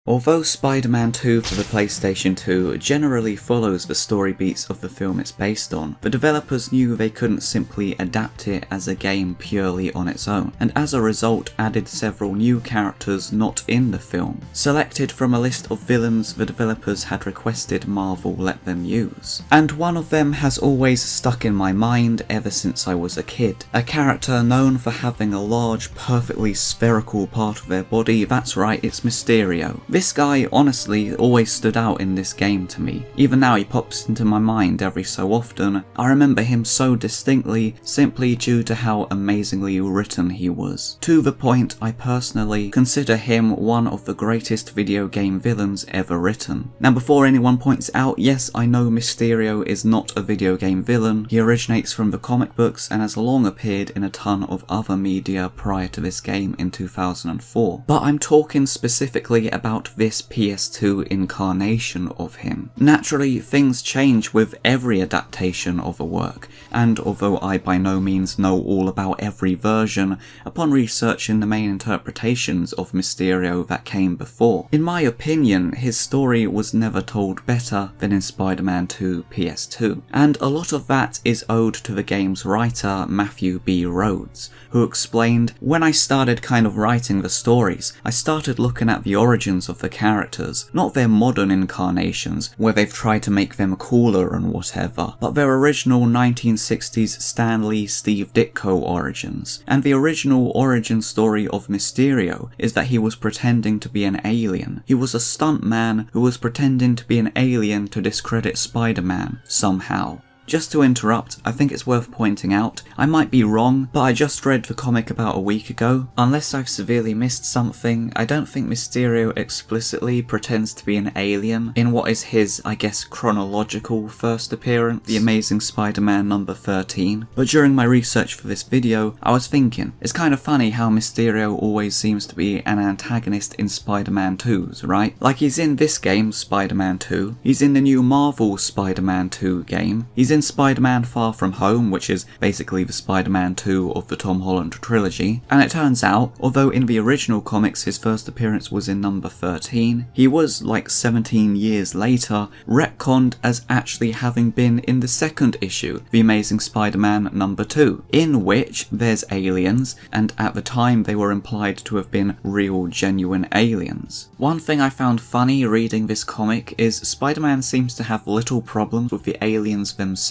Although Spider-Man 2 for the PlayStation 2 generally follows the story beats of the film it's based on, the developers knew they couldn't simply adapt it as a game purely on its own, and as a result added several new characters not in the film, selected from a list of villains the developers had requested Marvel let them use. And one of them has always stuck in my mind ever since I was a kid. A character known for having a large, perfectly spherical part of their body, that's right, it's Mysterio. This guy honestly always stood out in this game to me. Even now he pops into my mind every so often. I remember him so distinctly simply due to how amazingly written he was. To the point I personally consider him one of the greatest video game villains ever written. Now before anyone points out, yes I know Mysterio is not a video game villain, he originates from the comic books and has long appeared in a ton of other media prior to this game in 2004. But I'm talking specifically about this PS2 incarnation of him. Naturally, things change with every adaptation of a work, and although I by no means know all about every version, upon researching the main interpretations of Mysterio that came before, in my opinion, his story was never told better than in Spider-Man 2 PS2, and a lot of that is owed to the game's writer Matthew B. Rhodes, who explained, "When I started kind of writing the stories, I started looking at the origins of the characters, not their modern incarnations where they've tried to make them cooler and whatever, but their original 1960s Stan Lee Steve Ditko origins. And the original origin story of Mysterio is that he was pretending to be an alien. He was a stunt man who was pretending to be an alien to discredit Spider-Man, somehow." Just to interrupt, I think it's worth pointing out, I might be wrong, but I just read the comic about a week ago. Unless I've severely missed something, I don't think Mysterio explicitly pretends to be an alien in what is his, I guess, chronological first appearance, The Amazing Spider-Man number 13. But during my research for this video, I was thinking, it's kind of funny how Mysterio always seems to be an antagonist in Spider-Man 2s, right? Like he's in this game, Spider-Man 2, he's in the new Marvel Spider-Man 2 game, he's in Spider-Man Far From Home, which is basically the Spider-Man 2 of the Tom Holland trilogy, and it turns out, although in the original comics his first appearance was in number 13, he was, like 17 years later, retconned as actually having been in the second issue, The Amazing Spider-Man number 2, in which there's aliens, and at the time they were implied to have been real, genuine aliens. One thing I found funny reading this comic is Spider-Man seems to have little problems with the aliens themselves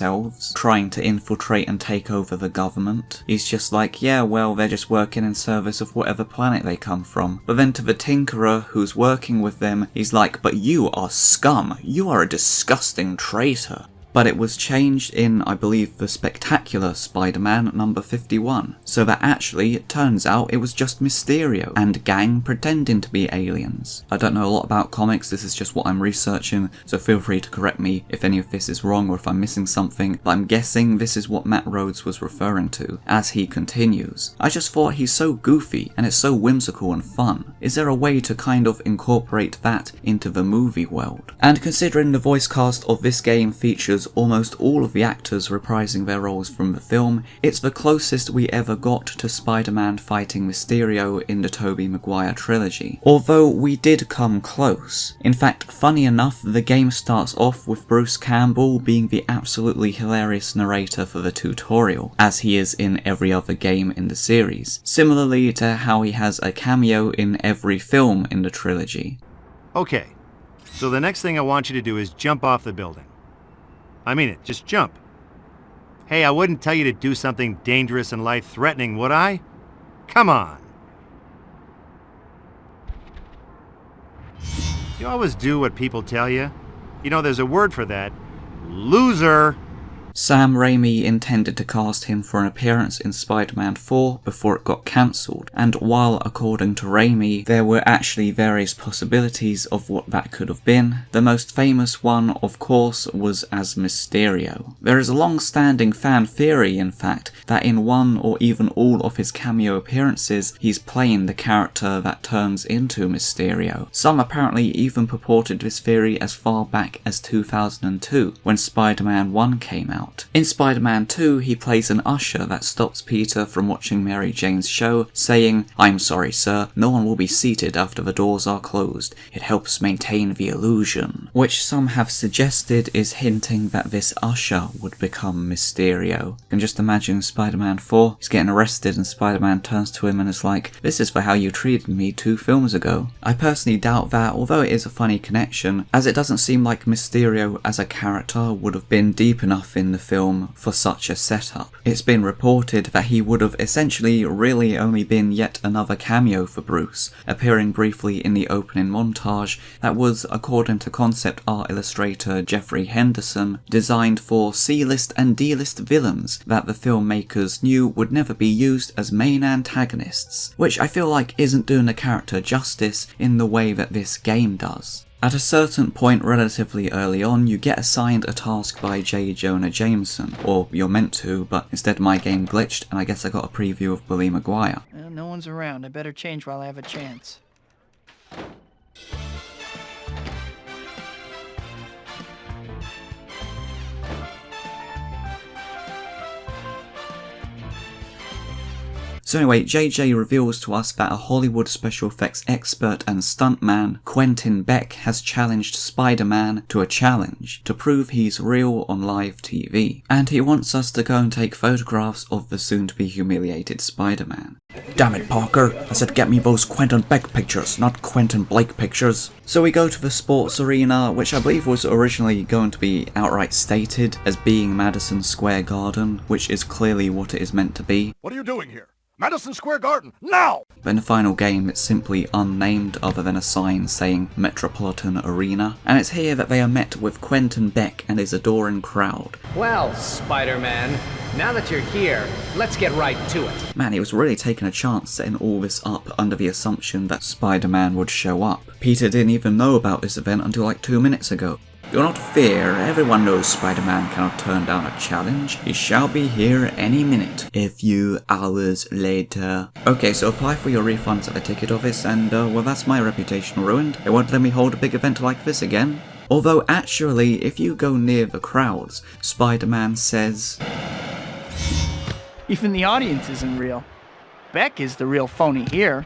trying to infiltrate and take over the government. He's just like, yeah, well, they're just working in service of whatever planet they come from. But then to the Tinkerer who's working with them, he's like, but you are scum. You are a disgusting traitor. But it was changed in, I believe, the Spectacular Spider-Man number 51, so that actually, it turns out, it was just Mysterio and gang pretending to be aliens. I don't know a lot about comics, this is just what I'm researching, so feel free to correct me if any of this is wrong or if I'm missing something, but I'm guessing this is what Matt Rhodes was referring to, as he continues. I just thought he's so goofy, and it's so whimsical and fun. Is there a way to kind of incorporate that into the movie world? And considering the voice cast of this game features almost all of the actors reprising their roles from the film, it's the closest we ever got to Spider-Man fighting Mysterio in the Tobey Maguire trilogy. Although we did come close. In fact, funny enough, the game starts off with Bruce Campbell being the absolutely hilarious narrator for the tutorial, as he is in every other game in the series, similarly to how he has a cameo in every film in the trilogy. Okay, so the next thing I want you to do is jump off the building. I mean it, just jump. Hey, I wouldn't tell you to do something dangerous and life-threatening, would I? Come on. You always do what people tell you. You know, there's a word for that. Loser. Sam Raimi intended to cast him for an appearance in Spider-Man 4 before it got cancelled, and while, according to Raimi, there were actually various possibilities of what that could have been, the most famous one, of course, was as Mysterio. There is a long-standing fan theory, in fact, that in one or even all of his cameo appearances, he's playing the character that turns into Mysterio. Some apparently even purported this theory as far back as 2002, when Spider-Man 1 came out. heart. In Spider-Man 2, he plays an usher that stops Peter from watching Mary Jane's show, saying, "I'm sorry sir, no one will be seated after the doors are closed. It helps maintain the illusion." Which some have suggested is hinting that this usher would become Mysterio. You can just imagine Spider-Man 4, he's getting arrested and Spider-Man turns to him and is like, "This is for how you treated me 2 films ago." I personally doubt that, although it is a funny connection, as it doesn't seem like Mysterio as a character would have been deep enough in the film for such a setup. It's been reported that he would have essentially really only been yet another cameo for Bruce, appearing briefly in the opening montage that was, according to concept art illustrator Jeffrey Henderson, designed for C-list and D-list villains that the filmmakers knew would never be used as main antagonists, which I feel like isn't doing the character justice in the way that this game does. At a certain point relatively early on, you get assigned a task by Jonah Jameson, or you're meant to, but instead my game glitched and I guess I got a preview of Tobey Maguire. Well, no one's around, I better change while I have a chance. So anyway, JJ reveals to us that a Hollywood special effects expert and stuntman, Quentin Beck, has challenged Spider-Man to a challenge to prove he's real on live TV. And he wants us to go and take photographs of the soon-to-be humiliated Spider-Man. Damn it, Parker, I said get me those Quentin Beck pictures, not Quentin Blake pictures. So we go to the sports arena, which I believe was originally going to be outright stated as being Madison Square Garden, which is clearly what it is meant to be. What are you doing here? Madison Square Garden, now! But in the final game, it's simply unnamed other than a sign saying Metropolitan Arena, and it's here that they are met with Quentin Beck and his adoring crowd. Well, Spider-Man, now that you're here, let's get right to it. Man, he was really taking a chance setting all this up under the assumption that Spider-Man would show up. Peter didn't even know about this event until like 2 minutes ago. Do not fear, everyone knows Spider-Man cannot turn down a challenge. He shall be here any minute. A few hours later. Okay, so apply for your refunds at the ticket office and, well, that's my reputation ruined. They won't let me hold a big event like this again. Although, actually, if you go near the crowds, Spider-Man says... Even the audience isn't real. Beck is the real phony here.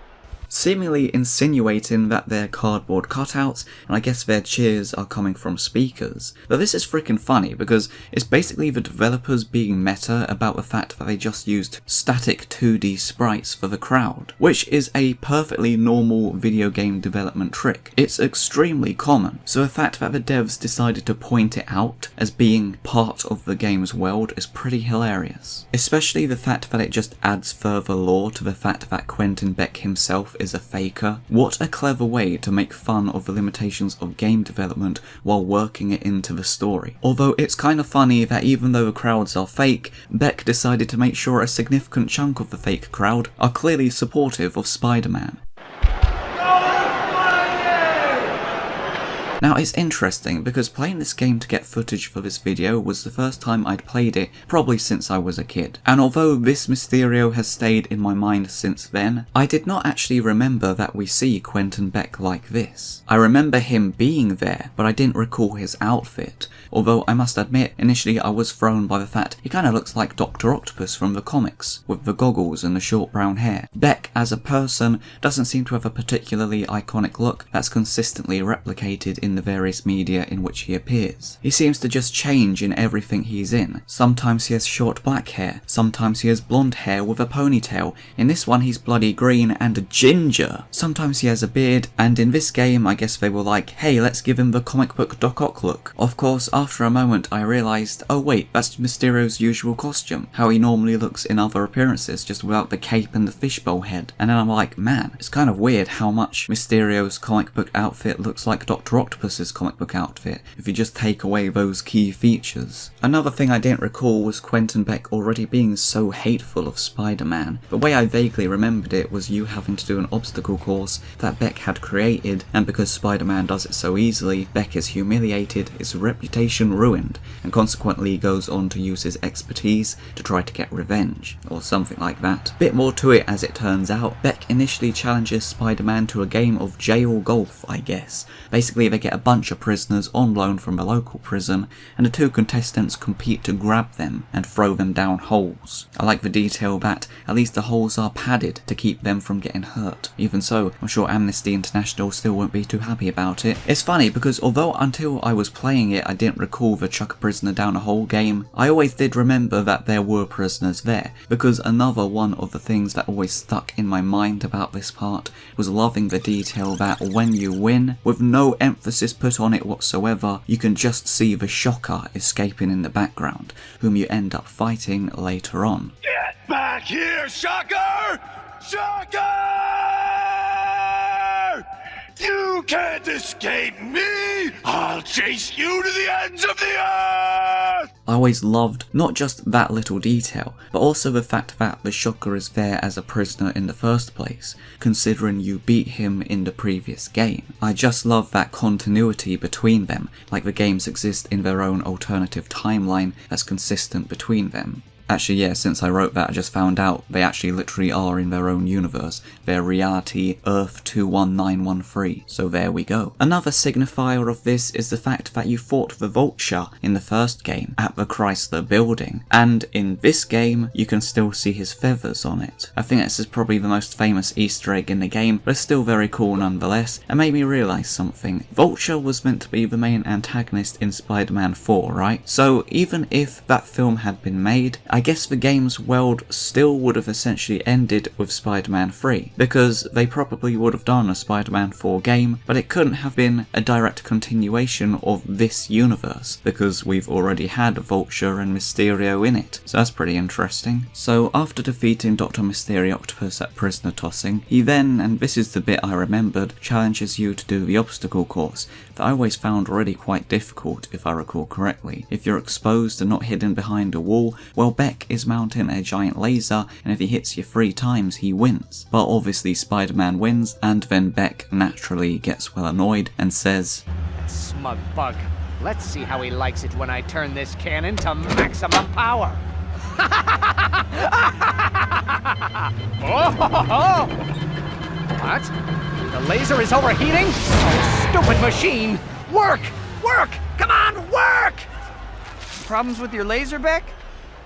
Seemingly insinuating that they're cardboard cutouts, and I guess their cheers are coming from speakers. But this is freaking funny, because it's basically the developers being meta about the fact that they just used static 2D sprites for the crowd, which is a perfectly normal video game development trick. It's extremely common, so the fact that the devs decided to point it out as being part of the game's world is pretty hilarious. Especially the fact that it just adds further lore to the fact that Quentin Beck himself is a faker. What a clever way to make fun of the limitations of game development while working it into the story. Although it's kind of funny that even though the crowds are fake, Beck decided to make sure a significant chunk of the fake crowd are clearly supportive of Spider-Man. Now it's interesting because playing this game to get footage for this video was the first time I'd played it probably since I was a kid. And although this Mysterio has stayed in my mind since then, I did not actually remember that we see Quentin Beck like this. I remember him being there, but I didn't recall his outfit. Although I must admit, initially I was thrown by the fact he kinda looks like Dr. Octopus from the comics, with the goggles and the short brown hair. Beck, as a person, doesn't seem to have a particularly iconic look that's consistently replicated in the various media in which he appears. He seems to just change in everything he's in. Sometimes he has short black hair, sometimes he has blonde hair with a ponytail, in this one he's bloody green and a ginger. Sometimes he has a beard, and in this game I guess they were like, hey, let's give him the comic book Doc Ock look. Of course, after a moment I realised, oh wait, that's Mysterio's usual costume, how he normally looks in other appearances, just without the cape and the fishbowl head. And then I'm like, man, it's kind of weird how much Mysterio's comic book outfit looks like Dr. Octopus's comic book outfit, if you just take away those key features. Another thing I didn't recall was Quentin Beck already being so hateful of Spider-Man. The way I vaguely remembered it was you having to do an obstacle course that Beck had created, and because Spider-Man does it so easily, Beck is humiliated, his reputation ruined, and consequently goes on to use his expertise to try to get revenge, or something like that. Bit more to it as it turns out. Beck initially challenges Spider-Man to a game of jail golf, I guess. Basically they get get a bunch of prisoners on loan from a local prison, and the two contestants compete to grab them and throw them down holes. I like the detail that at least the holes are padded to keep them from getting hurt. Even so, I'm sure Amnesty International still won't be too happy about it. It's funny because although until I was playing it I didn't recall the chuck a prisoner down a hole game, I always did remember that there were prisoners there, because another one of the things that always stuck in my mind about this part was loving the detail that when you win, with no emphasis put on it whatsoever, you can just see the shocker escaping in the background, whom you end up fighting later on. Get back here, Shocker! Shocker! You can't escape me! I'll chase you to the ends of the earth! I always loved not just that little detail, but also the fact that the Shocker is there as a prisoner in the first place, considering you beat him in the previous game. I just love that continuity between them, like the games exist in their own alternative timeline that's consistent between them. Actually, yeah, since I wrote that, I just found out they actually literally are in their own universe. Their reality, Earth 21913. So there we go. Another signifier of this is the fact that you fought the Vulture in the first game at the Chrysler building, and in this game, you can still see his feathers on it. I think this is probably the most famous Easter egg in the game, but it's still very cool nonetheless, and made me realise something. Vulture was meant to be the main antagonist in Spider-Man 4, right? So even if that film had been made, I guess the game's world still would have essentially ended with Spider-Man 3, because they probably would have done a Spider-Man 4 game, but it couldn't have been a direct continuation of this universe, because we've already had Vulture and Mysterio in it, so that's pretty interesting. So after defeating Dr. Mysterio Octopus at prisoner tossing, he then, and this is the bit I remembered, challenges you to do the obstacle course, that I always found really quite difficult if I recall correctly. If you're exposed and not hidden behind a wall, well, Beck is mounting a giant laser, and if he hits you 3 times he wins. But obviously Spider-Man wins, and then Beck naturally gets well annoyed and says, Smug bug. Let's see how he likes it when I turn this cannon to maximum power. Oh! What? The laser is overheating? Oh, stupid machine! Work! Work! Come on, work! Problems with your laser, Beck?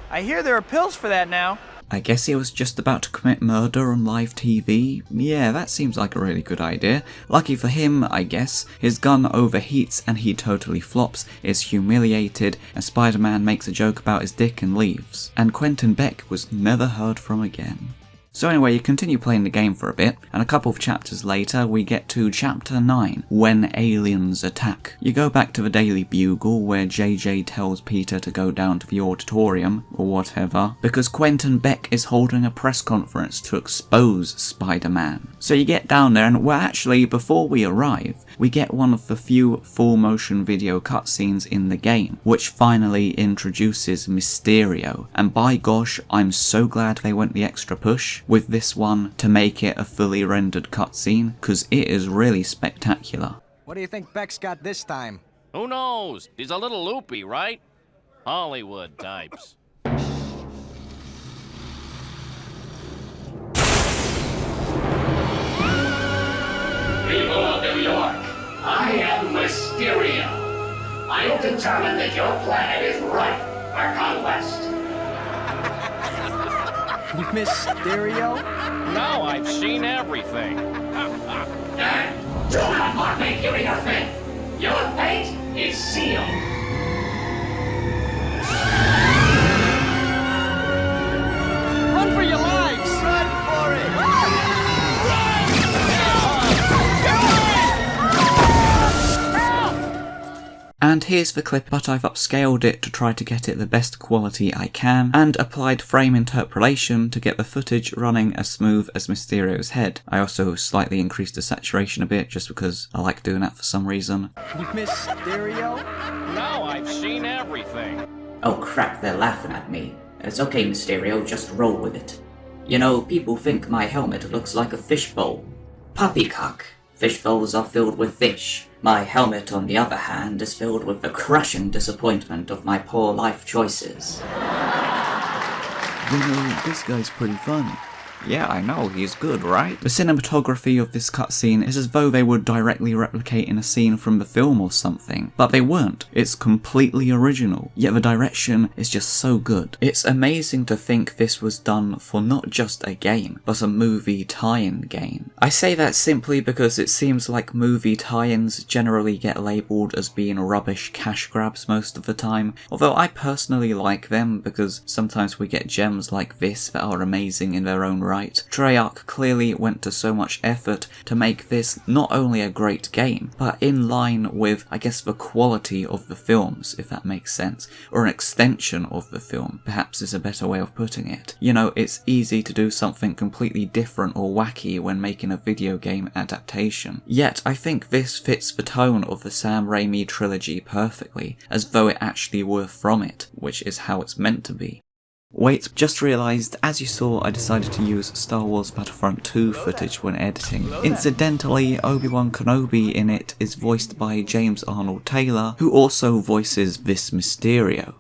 I hear there are pills for that now. I guess he was just about to commit murder on live TV? Yeah, that seems like a really good idea. Lucky for him, I guess, his gun overheats and he totally flops, is humiliated, and Spider-Man makes a joke about his dick and leaves. And Quentin Beck was never heard from again. So anyway, you continue playing the game for a bit, and a couple of chapters later we get to Chapter 9, When Aliens Attack. You go back to the Daily Bugle where JJ tells Peter to go down to the auditorium, or whatever, because Quentin Beck is holding a press conference to expose Spider-Man. So you get down there and, well, actually, before we arrive, we get one of the few full motion video cutscenes in the game, which finally introduces Mysterio, and by gosh, I'm so glad they went the extra push with this one to make it a fully rendered cutscene, because it is really spectacular. What do you think Beck's got this time? Who knows? He's a little loopy, right? Hollywood types. People of New York, I am Mysterio. I'm determined that your planet is ripe for conquest. Mysterio? Now I've seen everything. And do not mock me during your fate. Your fate is sealed. Run for your lives! Run for it! And here's the clip, but I've upscaled it to try to get it the best quality I can, and applied frame interpolation to get the footage running as smooth as Mysterio's head. I also slightly increased the saturation a bit, just because I like doing that for some reason. Mysterio? Now I've seen everything. Oh crap, they're laughing at me. It's okay, Mysterio, just roll with it. You know, people think my helmet looks like a fishbowl. Poppycock. Fish bowls are filled with fish. My helmet, on the other hand, is filled with the crushing disappointment of my poor life choices. You know, this guy's pretty funny. Yeah, I know, he's good, right? The cinematography of this cutscene is as though they were directly replicating a scene from the film or something, but they weren't. It's completely original, yet the direction is just so good. It's amazing to think this was done for not just a game, but a movie tie-in game. I say that simply because it seems like movie tie-ins generally get labelled as being rubbish cash grabs most of the time, although I personally like them because sometimes we get gems like this that are amazing in their own right. Treyarch clearly went to so much effort to make this not only a great game, but in line with, I guess, the quality of the films, if that makes sense, or an extension of the film, perhaps is a better way of putting it. You know, it's easy to do something completely different or wacky when making a video game adaptation. Yet, I think this fits the tone of the Sam Raimi trilogy perfectly, as though it actually were from it, which is how it's meant to be. Wait, just realised, as you saw, I decided to use Star Wars Battlefront 2 footage when editing. Incidentally, Obi-Wan Kenobi in it is voiced by James Arnold Taylor, who also voices this Mysterio.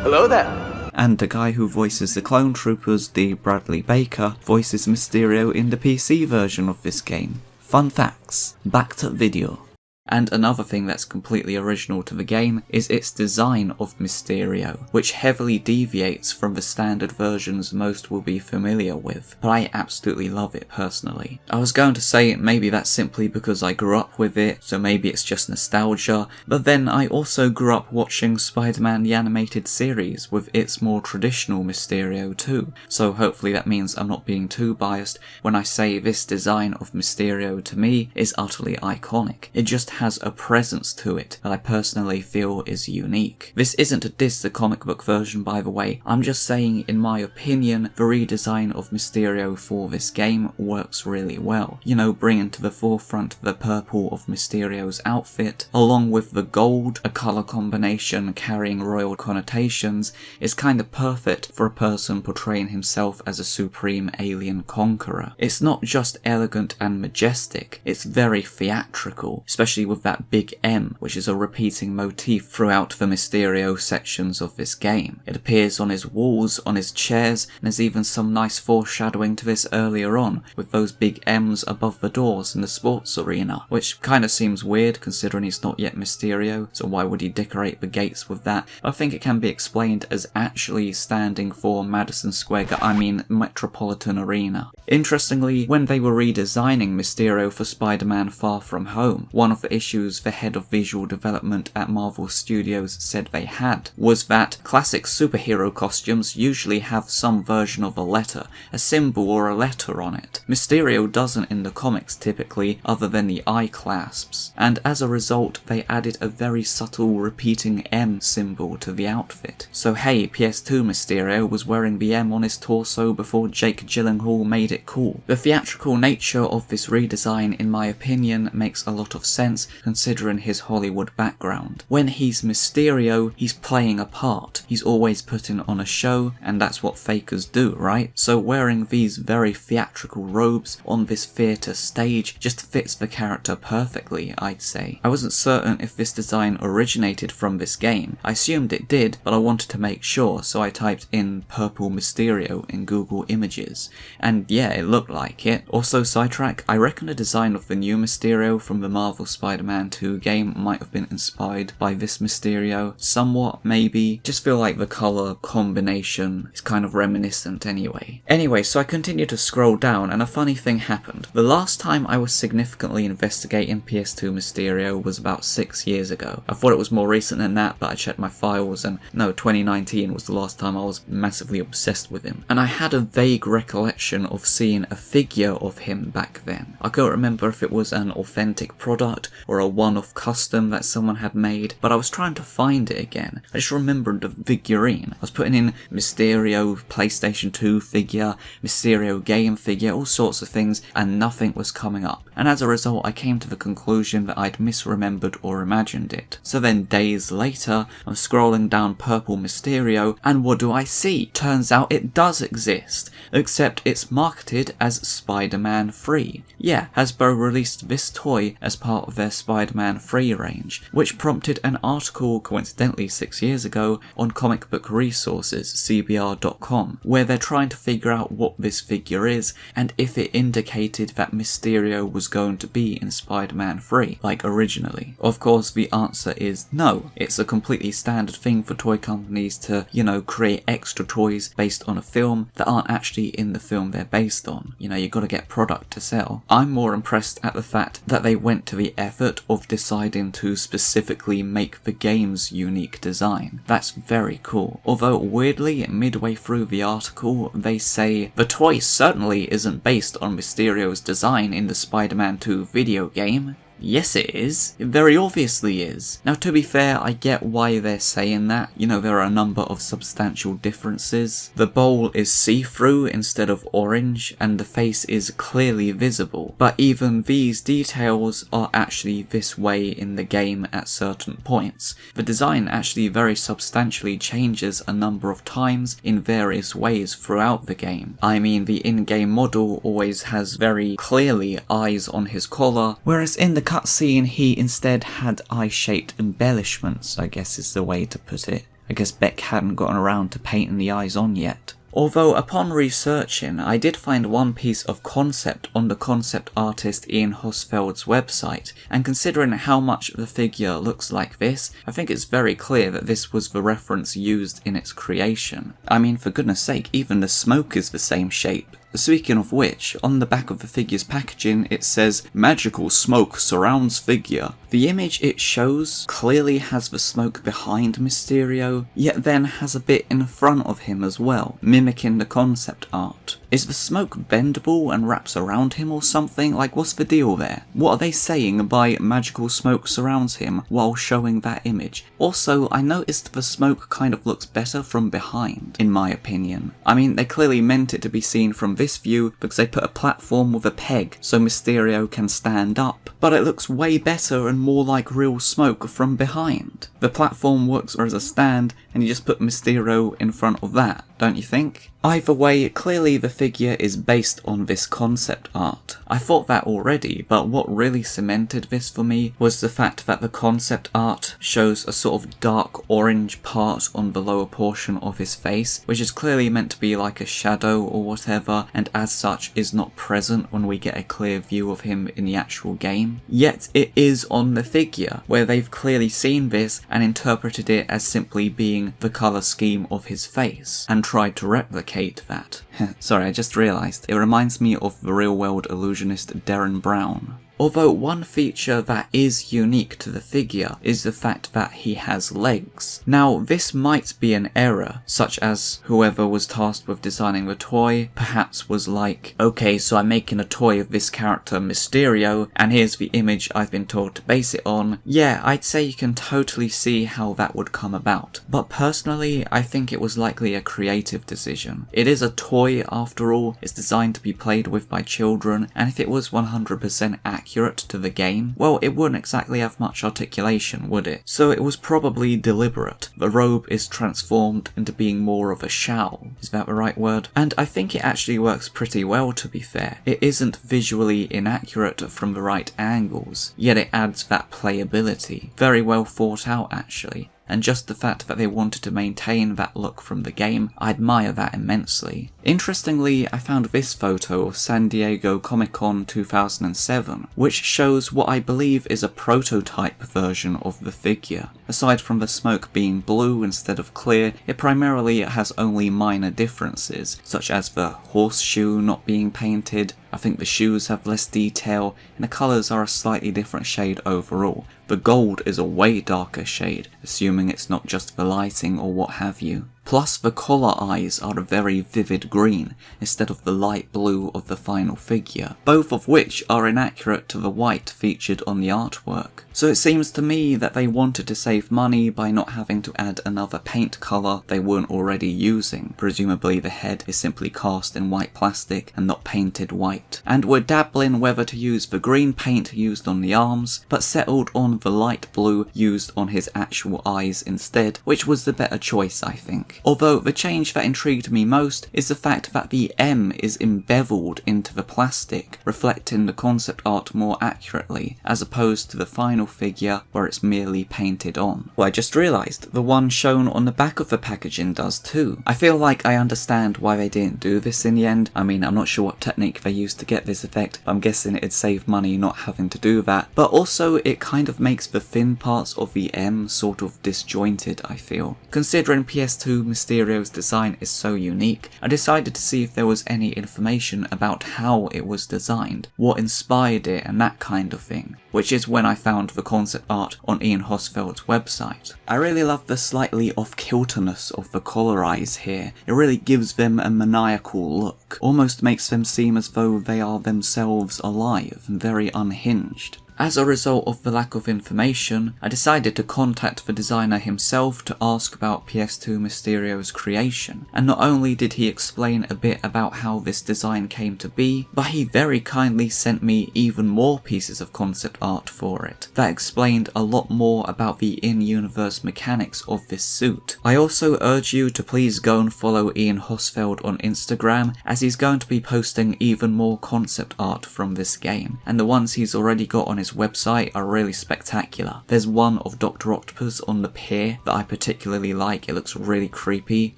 Hello there. And the guy who voices the Clone Troopers, D. Bradley Baker, voices Mysterio in the PC version of this game. Fun facts. Back to video. And another thing that's completely original to the game is its design of Mysterio, which heavily deviates from the standard versions most will be familiar with, but I absolutely love it personally. I was going to say maybe that's simply because I grew up with it, so maybe it's just nostalgia, but then I also grew up watching Spider-Man the animated series with its more traditional Mysterio too, so hopefully that means I'm not being too biased when I say this design of Mysterio to me is utterly iconic. It just has a presence to it that I personally feel is unique. This isn't to diss the comic book version, by the way, I'm just saying in my opinion the redesign of Mysterio for this game works really well. You know, bringing to the forefront the purple of Mysterio's outfit, along with the gold, a colour combination carrying royal connotations, is kinda perfect for a person portraying himself as a supreme alien conqueror. It's not just elegant and majestic, it's very theatrical, especially with that big M, which is a repeating motif throughout the Mysterio sections of this game. It appears on his walls, on his chairs, and there's even some nice foreshadowing to this earlier on, with those big M's above the doors in the sports arena, which kinda seems weird considering he's not yet Mysterio, so why would he decorate the gates with that? But I think it can be explained as actually standing for Metropolitan Arena. Interestingly, when they were redesigning Mysterio for Spider-Man Far From Home, one of the issues the head of visual development at Marvel Studios said they had was that classic superhero costumes usually have some version of a letter, a symbol or a letter on it. Mysterio doesn't in the comics typically, other than the eye clasps, and as a result they added a very subtle repeating M symbol to the outfit. So hey, PS2 Mysterio was wearing the M on his torso before Jake Gyllenhaal made it cool. The theatrical nature of this redesign in my opinion makes a lot of sense considering his Hollywood background. When he's Mysterio, he's playing a part. He's always putting on a show, and that's what fakers do, right? So wearing these very theatrical robes on this theatre stage just fits the character perfectly, I'd say. I wasn't certain if this design originated from this game. I assumed it did, but I wanted to make sure, so I typed in Purple Mysterio in Google Images, and yeah, it looked like it. Also, sidetrack, I reckon the design of the new Mysterio from the Marvel Spider-Man 2 game might have been inspired by this Mysterio. Somewhat, maybe. Just feel like the colour combination is kind of reminiscent anyway. Anyway, so I continued to scroll down and a funny thing happened. The last time I was significantly investigating PS2 Mysterio was about 6 years ago. I thought it was more recent than that, but I checked my files and no, 2019 was the last time I was massively obsessed with him. And I had a vague recollection of seeing a figure of him back then. I couldn't remember if it was an authentic product or a one-off custom that someone had made, but I was trying to find it again. I just remembered the figurine. I was putting in Mysterio PlayStation 2 figure, Mysterio game figure, all sorts of things, and nothing was coming up. And as a result, I came to the conclusion that I'd misremembered or imagined it. So then days later, I'm scrolling down Purple Mysterio, and what do I see? Turns out it does exist, except it's marketed as Spider-Man 3. Yeah, Hasbro released this toy as part of their their Spider-Man 3 range, which prompted an article coincidentally 6 years ago on comic book resources, cbr.com, where they're trying to figure out what this figure is and if it indicated that Mysterio was going to be in Spider-Man 3, like originally. Of course, the answer is no. It's a completely standard thing for toy companies to, create extra toys based on a film that aren't actually in the film they're based on. You gotta get product to sell. I'm more impressed at the fact that they went to the effort of deciding to specifically make the game's unique design. That's very cool. Although weirdly, midway through the article, they say, the toy certainly isn't based on Mysterio's design in the Spider-Man 2 video game. Yes it is. It very obviously is. Now to be fair, I get why they're saying that. There are a number of substantial differences. The bowl is see-through instead of orange, and the face is clearly visible. But even these details are actually this way in the game at certain points. The design actually very substantially changes a number of times in various ways throughout the game. I mean, the in-game model always has very clearly eyes on his collar, whereas in the cutscene he instead had eye-shaped embellishments, I guess is the way to put it. I guess Beck hadn't gotten around to painting the eyes on yet. Although upon researching, I did find one piece of concept on the concept artist Ian Hosfeld's website, and considering how much the figure looks like this, I think it's very clear that this was the reference used in its creation. I mean, for goodness sake, even the smoke is the same shape. Speaking of which, on the back of the figure's packaging it says, "Magical smoke surrounds figure." The image it shows clearly has the smoke behind Mysterio, yet then has a bit in front of him as well, mimicking the concept art. Is the smoke bendable and wraps around him or something? Like, what's the deal there? What are they saying by magical smoke surrounds him while showing that image? Also, I noticed the smoke kind of looks better from behind, in my opinion. I mean, they clearly meant it to be seen from this view because they put a platform with a peg so Mysterio can stand up, but it looks way better and more like real smoke from behind. The platform works as a stand and you just put Mysterio in front of that, don't you think? Either way, clearly the figure is based on this concept art. I thought that already, but what really cemented this for me was the fact that the concept art shows a sort of dark orange part on the lower portion of his face, which is clearly meant to be like a shadow or whatever, and as such is not present when we get a clear view of him in the actual game. Yet it is on the figure, where they've clearly seen this and interpreted it as simply being the colour scheme of his face, and tried to replicate that. Sorry, I just realised. It reminds me of the real-world illusionist Darren Brown. Although one feature that is unique to the figure is the fact that he has legs. Now, this might be an error, such as whoever was tasked with designing the toy perhaps was like, okay, so I'm making a toy of this character Mysterio, and here's the image I've been told to base it on. Yeah, I'd say you can totally see how that would come about. But personally, I think it was likely a creative decision. It is a toy after all, it's designed to be played with by children, and if it was 100% accurate to the game, well, it wouldn't exactly have much articulation, would it? So it was probably deliberate. The robe is transformed into being more of a shawl. Is that the right word? And I think it actually works pretty well, to be fair. It isn't visually inaccurate from the right angles, yet it adds that playability. Very well thought out, actually. And just the fact that they wanted to maintain that look from the game, I admire that immensely. Interestingly, I found this photo of San Diego Comic-Con 2007, which shows what I believe is a prototype version of the figure. Aside from the smoke being blue instead of clear, it primarily has only minor differences, such as the horseshoe not being painted. I think the shoes have less detail, and the colours are a slightly different shade overall. The gold is a way darker shade, assuming it's not just the lighting or what have you. Plus the collar eyes are a very vivid green, instead of the light blue of the final figure, both of which are inaccurate to the white featured on the artwork. So it seems to me that they wanted to save money by not having to add another paint colour they weren't already using. Presumably the head is simply cast in white plastic and not painted white. And were dabbling whether to use the green paint used on the arms, but settled on the light blue used on his actual eyes instead, which was the better choice, I think. like. Although the change that intrigued me most is the fact that the M is embeveled into the plastic, reflecting the concept art more accurately, as opposed to the final figure where it's merely painted on. Well, I just realised the one shown on the back of the packaging does too. I feel like I understand why they didn't do this in the end. I mean, I'm not sure what technique they used to get this effect, but I'm guessing it'd save money not having to do that. But also, it kind of makes the thin parts of the M sort of disjointed, I feel. Considering PS2 Mysterio's design is so unique, I decided to see if there was any information about how it was designed, what inspired it and that kind of thing, which is when I found the concept art on Ian Hosfeld's website. I really love the slightly off-kilterness of the color eyes here. It really gives them a maniacal look, almost makes them seem as though they are themselves alive and very unhinged. As a result of the lack of information, I decided to contact the designer himself to ask about PS2 Mysterio's creation, and not only did he explain a bit about how this design came to be, but he very kindly sent me even more pieces of concept art for it, that explained a lot more about the in-universe mechanics of this suit. I also urge you to please go and follow Ian Hosfeld on Instagram, as he's going to be posting even more concept art from this game, and the ones he's already got on his website are really spectacular. There's one of Dr. Octopus on the pier that I particularly like, it looks really creepy,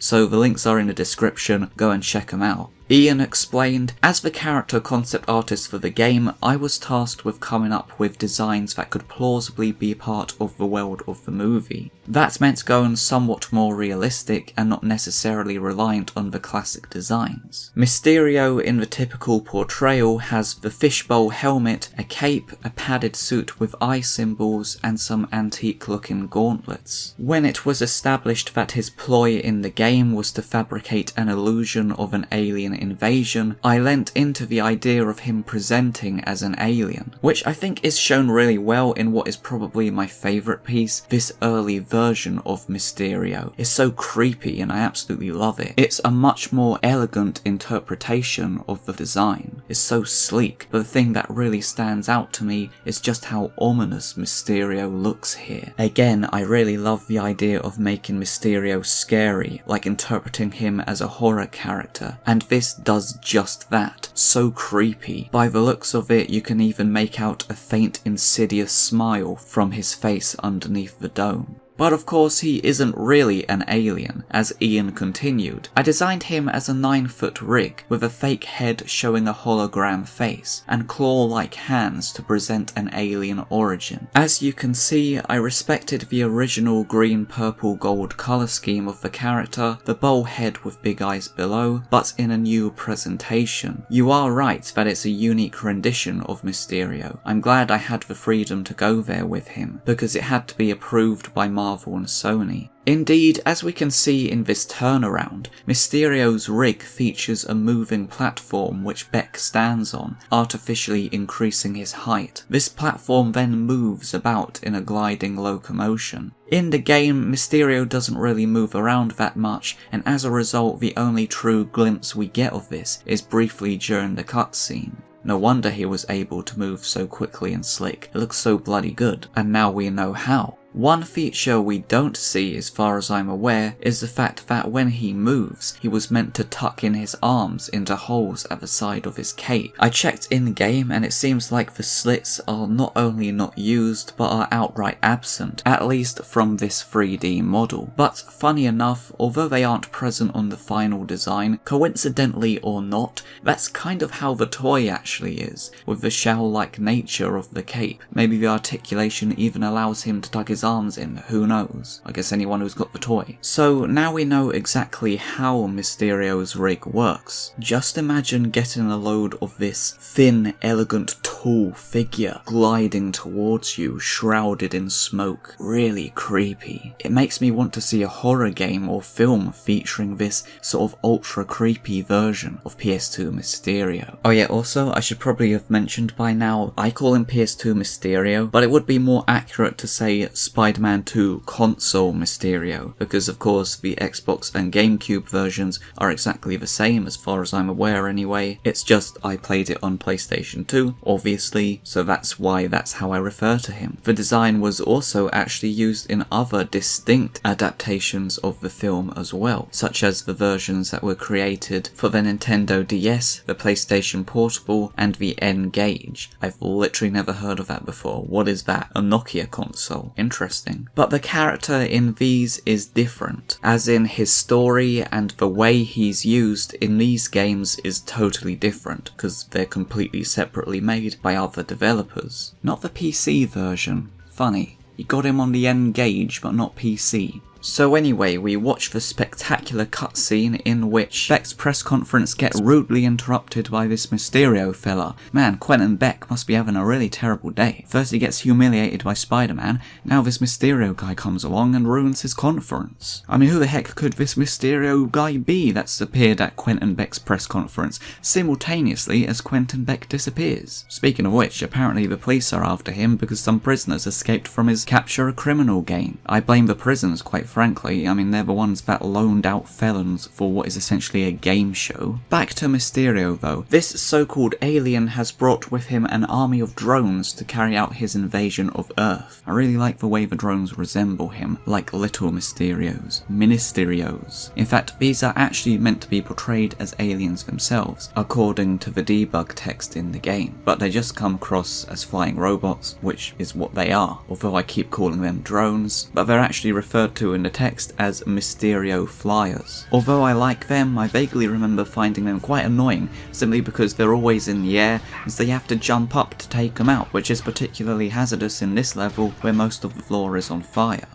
so the links are in the description, go and check them out. Ian explained, as the character concept artist for the game, I was tasked with coming up with designs that could plausibly be part of the world of the movie. That meant going somewhat more realistic and not necessarily reliant on the classic designs. Mysterio in the typical portrayal has the fishbowl helmet, a cape, a padded suit with eye symbols and some antique looking gauntlets. When it was established that his ploy in the game was to fabricate an illusion of an alien invasion, I lent into the idea of him presenting as an alien, which I think is shown really well in what is probably my favourite piece, this early version of Mysterio. It's so creepy and I absolutely love it. It's a much more elegant interpretation of the design. It's so sleek, but the thing that really stands out to me is just how ominous Mysterio looks here. Again, I really love the idea of making Mysterio scary, like interpreting him as a horror character, and this does just that. So creepy. By the looks of it, you can even make out a faint insidious smile from his face underneath the dome. But of course he isn't really an alien, as Ian continued. I designed him as a 9-foot rig, with a fake head showing a hologram face, and claw-like hands to present an alien origin. As you can see, I respected the original green, purple, gold colour scheme of the character, the bowl head with big eyes below, but in a new presentation. You are right that it's a unique rendition of Mysterio. I'm glad I had the freedom to go there with him, because it had to be approved by Marvel and Sony. Indeed, as we can see in this turnaround, Mysterio's rig features a moving platform which Beck stands on, artificially increasing his height. This platform then moves about in a gliding locomotion. In the game, Mysterio doesn't really move around that much, and as a result the only true glimpse we get of this is briefly during the cutscene. No wonder he was able to move so quickly and slick, it looks so bloody good, and now we know how. One feature we don't see, as far as I'm aware, is the fact that when he moves, he was meant to tuck in his arms into holes at the side of his cape. I checked in-game and it seems like the slits are not only not used, but are outright absent, at least from this 3D model. But funny enough, although they aren't present on the final design, coincidentally or not, that's kind of how the toy actually is, with the shell-like nature of the cape. Maybe the articulation even allows him to tuck his arms in, who knows? I guess anyone who's got the toy. So now we know exactly how Mysterio's rig works. Just imagine getting a load of this thin, elegant, tall figure gliding towards you, shrouded in smoke. Really creepy. It makes me want to see a horror game or film featuring this sort of ultra creepy version of PS2 Mysterio. Oh yeah, also I should probably have mentioned by now, I call him PS2 Mysterio, but it would be more accurate to say Spider-Man 2 console Mysterio, because of course the Xbox and GameCube versions are exactly the same as far as I'm aware anyway. It's just I played it on PlayStation 2, obviously, so that's why that's how I refer to him. The design was also actually used in other distinct adaptations of the film as well, such as the versions that were created for the Nintendo DS, the PlayStation Portable, and the N-Gage. I've literally never heard of that before. What is that? A Nokia console. Interesting. But the character in these is different, as in his story and the way he's used in these games is totally different, because they're completely separately made by other developers. Not the PC version. Funny. You got him on the N-Gage, but not PC. So anyway, we watch the spectacular cutscene in which Beck's press conference gets rudely interrupted by this Mysterio fella. Man, Quentin Beck must be having a really terrible day. First he gets humiliated by Spider-Man, now this Mysterio guy comes along and ruins his conference. I mean, who the heck could this Mysterio guy be that's appeared at Quentin Beck's press conference simultaneously as Quentin Beck disappears? Speaking of which, apparently the police are after him because some prisoners escaped from his capture a criminal game. I blame the prisons, quite frankly. I mean, they're the ones that loaned out felons for what is essentially a game show. Back to Mysterio though. This so-called alien has brought with him an army of drones to carry out his invasion of Earth. I really like the way the drones resemble him, like little Mysterios. Ministerios. In fact, these are actually meant to be portrayed as aliens themselves, according to the debug text in the game. But they just come across as flying robots, which is what they are, although I keep calling them drones, but they're actually referred to in the text as Mysterio flyers. Although I like them, I vaguely remember finding them quite annoying, simply because they're always in the air, and so you have to jump up to take them out, which is particularly hazardous in this level where most of the floor is on fire.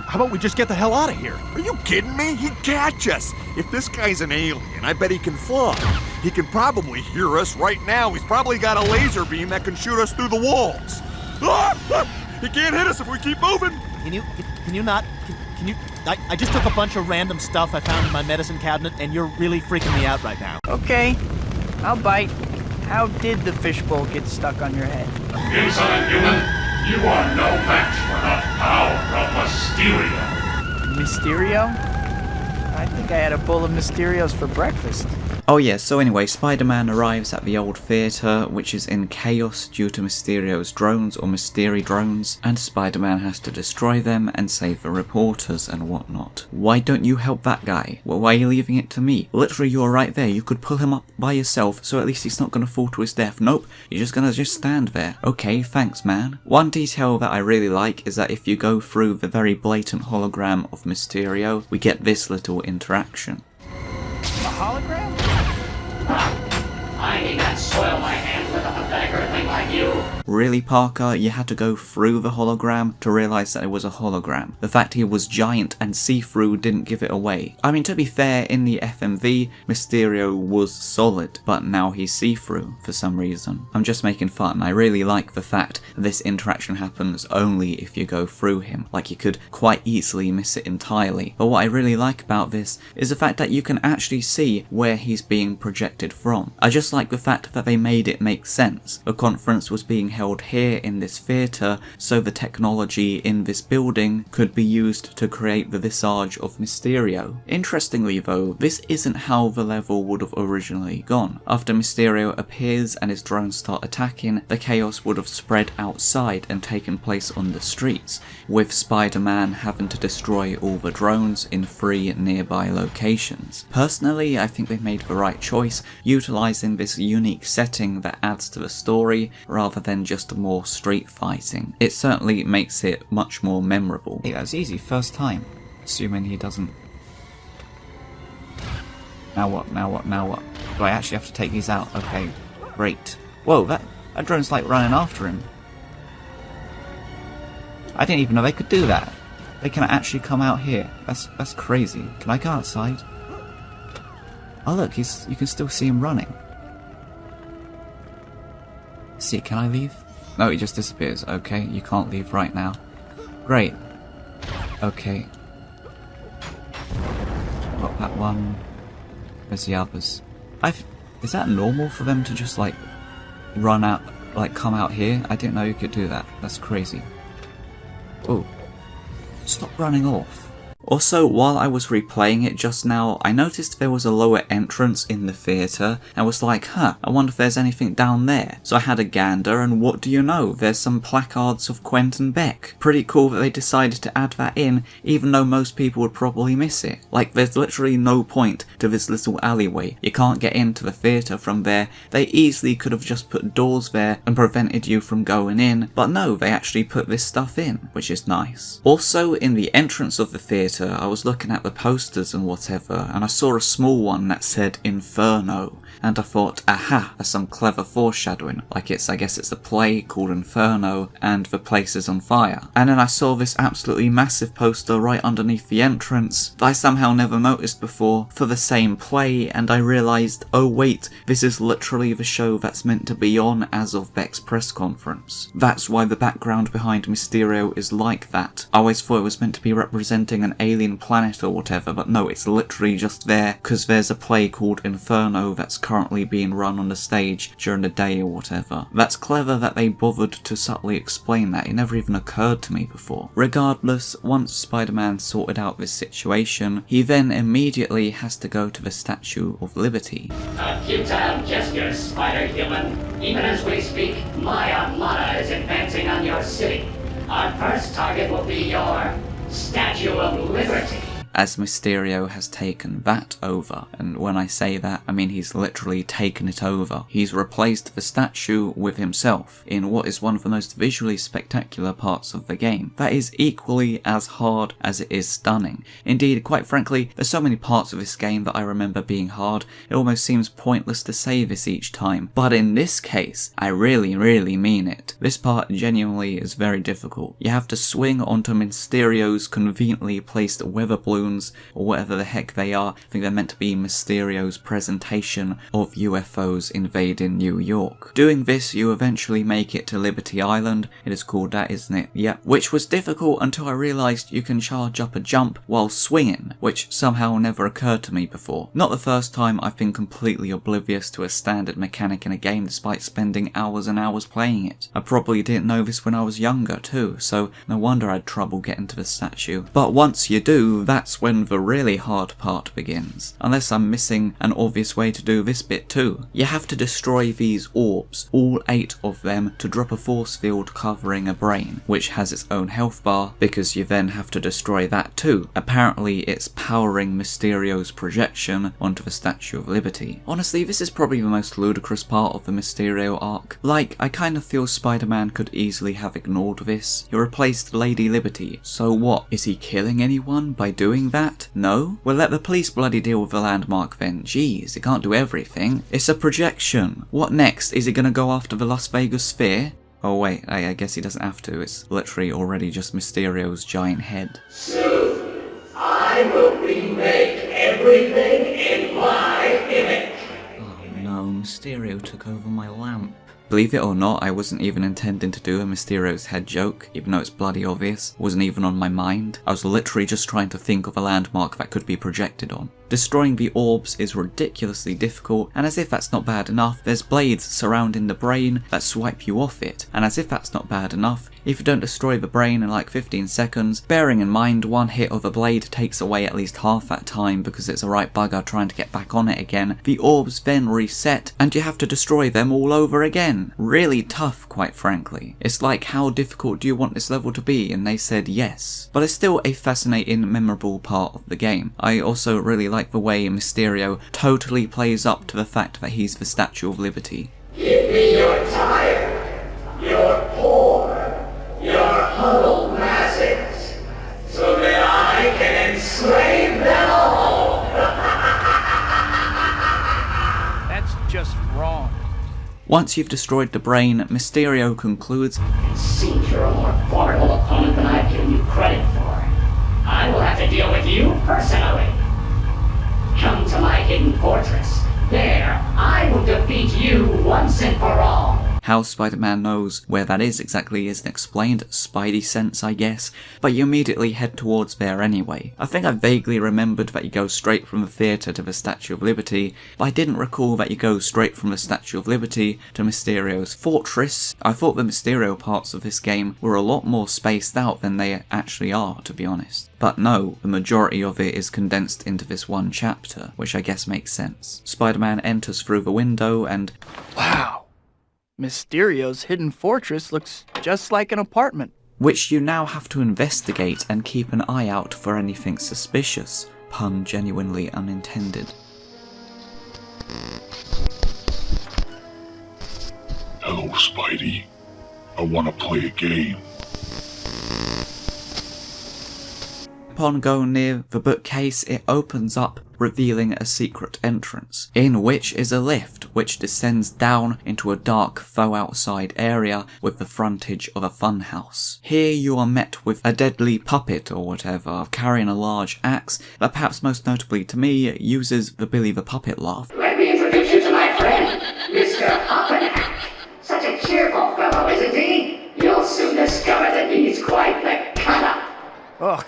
How about we just get the hell out of here? Are you kidding me? He'd catch us. If this guy's an alien, I bet he can fly. He can probably hear us right now. He's probably got a laser beam that can shoot us through the walls. He can't hit us if we keep moving. Can you not? Can you? I just took a bunch of random stuff I found in my medicine cabinet, and you're really freaking me out right now. Okay, I'll bite. How did the fishbowl get stuck on your head? Insolent human, you are no match for the power of Mysterio. Mysterio? I think I had a bowl of Mysterios for breakfast. Oh yeah, so anyway, Spider-Man arrives at the old theatre, which is in chaos due to Mysterio's drones, or Mystery drones, and Spider-Man has to destroy them and save the reporters and whatnot. Why don't you help that guy? Well, why are you leaving it to me? Literally, you're right there, you could pull him up by yourself, so at least he's not gonna fall to his death. Nope, you're just gonna stand there. Okay, thanks man. One detail that I really like is that if you go through the very blatant hologram of Mysterio, we get this little interaction. A hologram? I need not soil my hands with a pathetic thing like you. Really, Parker? You had to go through the hologram to realise that it was a hologram. The fact he was giant and see-through didn't give it away. I mean, to be fair, in the FMV, Mysterio was solid, but now he's see-through for some reason. I'm just making fun. I really like the fact this interaction happens only if you go through him. Like, you could quite easily miss it entirely. But what I really like about this is the fact that you can actually see where he's being projected from. I just like the fact that they made it make sense. The conference was being held here in this theatre, so the technology in this building could be used to create the visage of Mysterio. Interestingly though, this isn't how the level would have originally gone. After Mysterio appears and his drones start attacking, the chaos would have spread outside and taken place on the streets, with Spider-Man having to destroy all the drones in 3 nearby locations. Personally, I think they made the right choice, utilising this unique setting that adds to the story rather than just more street fighting. It certainly makes it much more memorable. Hey, that's easy, first time. Assuming he doesn't... Now what, now what, now what? Do I actually have to take these out? Okay, great. Whoa, that drone's like running after him. I didn't even know they could do that. They can actually come out here. That's crazy. Can I go outside? Oh look, you can still see him running. See, can I leave? No, he just disappears. Okay, you can't leave right now. Great. Okay. Got that one. Where's the others? Is that normal for them to just like run out, like come out here? I didn't know you could do that. That's crazy. Oh. Stop running off. Also, while I was replaying it just now, I noticed there was a lower entrance in the theatre, and was like, I wonder if there's anything down there. So I had a gander, and what do you know, there's some placards of Quentin Beck. Pretty cool that they decided to add that in, even though most people would probably miss it. Like, there's literally no point to this little alleyway. You can't get into the theatre from there. They easily could have just put doors there and prevented you from going in, but no, they actually put this stuff in, which is nice. Also, in the entrance of the theatre, I was looking at the posters and whatever, and I saw a small one that said Inferno, and I thought, aha, that's some clever foreshadowing, like I guess it's a play called Inferno, and the place is on fire. And then I saw this absolutely massive poster right underneath the entrance that I somehow never noticed before for the same play, and I realised, oh wait, this is literally the show that's meant to be on as of Beck's press conference. That's why the background behind Mysterio is like that. I always thought it was meant to be representing an alien planet or whatever, but no, it's literally just there because there's a play called Inferno that's currently being run on the stage during the day or whatever. That's clever that they bothered to subtly explain that. It never even occurred to me before. Regardless, once Spider-Man sorted out this situation, he then immediately has to go to the Statue of Liberty. A futile gesture, Spider-Human. Even as we speak, my armada is advancing on your city. Our first target will be your Statue of Liberty. As Mysterio has taken that over, and when I say that, I mean he's literally taken it over. He's replaced the statue with himself in what is one of the most visually spectacular parts of the game. That is equally as hard as it is stunning. Indeed, quite frankly, there's so many parts of this game that I remember being hard, it almost seems pointless to say this each time. But in this case, I really mean it. This part genuinely is very difficult. You have to swing onto Mysterio's conveniently placed weather balloon, or whatever the heck they are. I think they're meant to be Mysterio's presentation of UFOs invading New York. Doing this, you eventually make it to Liberty Island. It is called that, isn't it? Yeah. Which was difficult until I realised you can charge up a jump while swinging, which somehow never occurred to me before. Not the first time I've been completely oblivious to a standard mechanic in a game despite spending hours and hours playing it. I probably didn't know this when I was younger too, so no wonder I had trouble getting to the statue. But once you do, that's when the really hard part begins. Unless I'm missing an obvious way to do this bit too. You have to destroy these orbs, all 8 of them, to drop a force field covering a brain, which has its own health bar, because you then have to destroy that too. Apparently it's powering Mysterio's projection onto the Statue of Liberty. Honestly, this is probably the most ludicrous part of the Mysterio arc. Like, I kind of feel Spider-Man could easily have ignored this. He replaced Lady Liberty, so what? Is he killing anyone by doing that? No? Well, let the police bloody deal with the landmark then. Jeez, it can't do everything. It's a projection. What next? Is he gonna go after the Las Vegas Sphere? Oh wait, I guess he doesn't have to. It's literally already just Mysterio's giant head. Soon, I will remake everything in my image. Oh no, Mysterio took over my lamp. Believe it or not, I wasn't even intending to do a Mysterio's head joke, even though it's bloody obvious. It wasn't even on my mind. I was literally just trying to think of a landmark that could be projected on. Destroying the orbs is ridiculously difficult, and as if that's not bad enough, there's blades surrounding the brain that swipe you off it. And as if that's not bad enough, if you don't destroy the brain in like 15 seconds, bearing in mind one hit of a blade takes away at least half that time because it's a right bugger trying to get back on it again, the orbs then reset and you have to destroy them all over again. Really tough, quite frankly. It's like, how difficult do you want this level to be? And they said yes. But it's still a fascinating, memorable part of the game. I also really like the way Mysterio totally plays up to the fact that he's the Statue of Liberty. Give me your tired, your poor, your huddled masses, so that I can enslave them all. That's just wrong. Once you've destroyed the brain, Mysterio concludes, It seems you're a more formidable opponent than I've given you credit for. I will have to deal with you personally. Come to my hidden fortress. There, I will defeat you once and for all. How Spider-Man knows where that is exactly isn't explained, Spidey sense I guess, but you immediately head towards there anyway. I think I vaguely remembered that you go straight from the theatre to the Statue of Liberty, but I didn't recall that you go straight from the Statue of Liberty to Mysterio's fortress. I thought the Mysterio parts of this game were a lot more spaced out than they actually are, to be honest. But no, the majority of it is condensed into this one chapter, which I guess makes sense. Spider-Man enters through the window and... Wow. Mysterio's hidden fortress looks just like an apartment. Which you now have to investigate and keep an eye out for anything suspicious. Pun genuinely unintended. Hello, Spidey. I want to play a game. Upon going near the bookcase, it opens up, revealing a secret entrance, in which is a lift which descends down into a dark faux outside area with the frontage of a funhouse. Here you are met with a deadly puppet or whatever, carrying a large axe that perhaps most notably to me uses the Billy the Puppet laugh. Let me introduce you to my friend, Mr. Hoppenack. Such a cheerful fellow, isn't he? You'll soon discover that he's quite the cut-up. Ugh.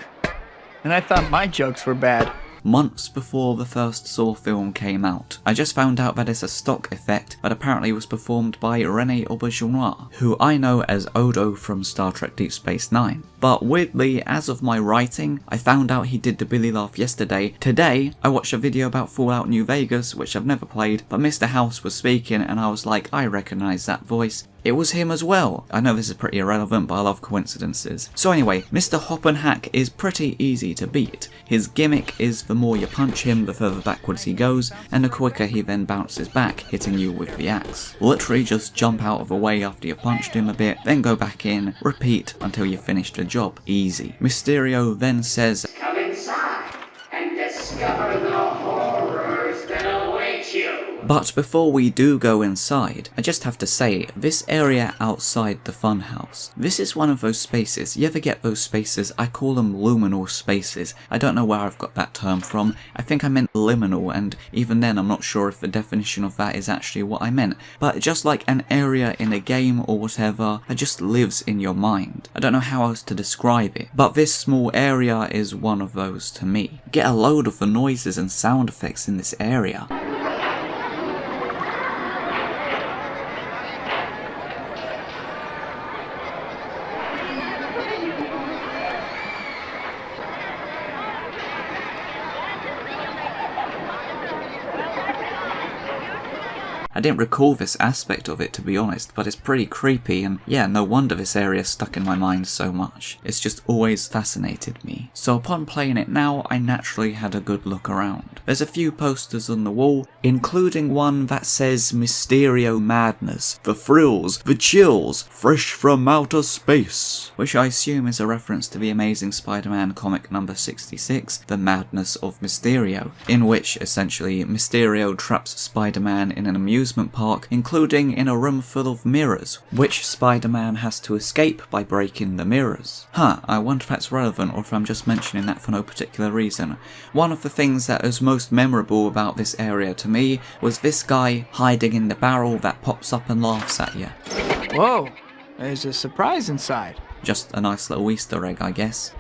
And I thought my jokes were bad. Months before the first Saw film came out, I just found out that it's a stock effect that apparently was performed by René Auberjonois, who I know as Odo from Star Trek Deep Space Nine. But weirdly, as of my writing, I found out he did the Billy laugh yesterday. Today, I watched a video about Fallout New Vegas, which I've never played, but Mr. House was speaking and I was like, I recognise that voice. It was him as well. I know this is pretty irrelevant, but I love coincidences. So anyway, Mr. Hoppenhack is pretty easy to beat. His gimmick is the more you punch him, the further backwards he goes, and the quicker he then bounces back, hitting you with the axe. Literally just jump out of the way after you've punched him a bit, then go back in, repeat until you've finished the job. Easy. Mysterio then says, Come inside and discover the horrors that await you. But before we do go inside, I just have to say, this area outside the funhouse, this is one of those spaces. You ever get those spaces? I call them luminal spaces. I don't know where I've got that term from. I think I meant liminal, and even then I'm not sure if the definition of that is actually what I meant. But just like an area in a game or whatever, it just lives in your mind. I don't know how else to describe it, but this small area is one of those to me. Get a load of the noises and sound effects in this area. I didn't recall this aspect of it, to be honest, but it's pretty creepy, and yeah, no wonder this area stuck in my mind so much. It's just always fascinated me. So upon playing it now, I naturally had a good look around. There's a few posters on the wall, including one that says Mysterio Madness, the thrills, the chills, fresh from outer space, which I assume is a reference to the Amazing Spider-Man comic number 66, The Madness of Mysterio, in which essentially Mysterio traps Spider-Man in an amusement park, including in a room full of mirrors, which Spider-Man has to escape by breaking the mirrors. I wonder if that's relevant or if I'm just mentioning that for no particular reason. One of the things that is most memorable about this area to me was this guy hiding in the barrel that pops up and laughs at you. Whoa, there's a surprise inside. Just a nice little Easter egg, I guess.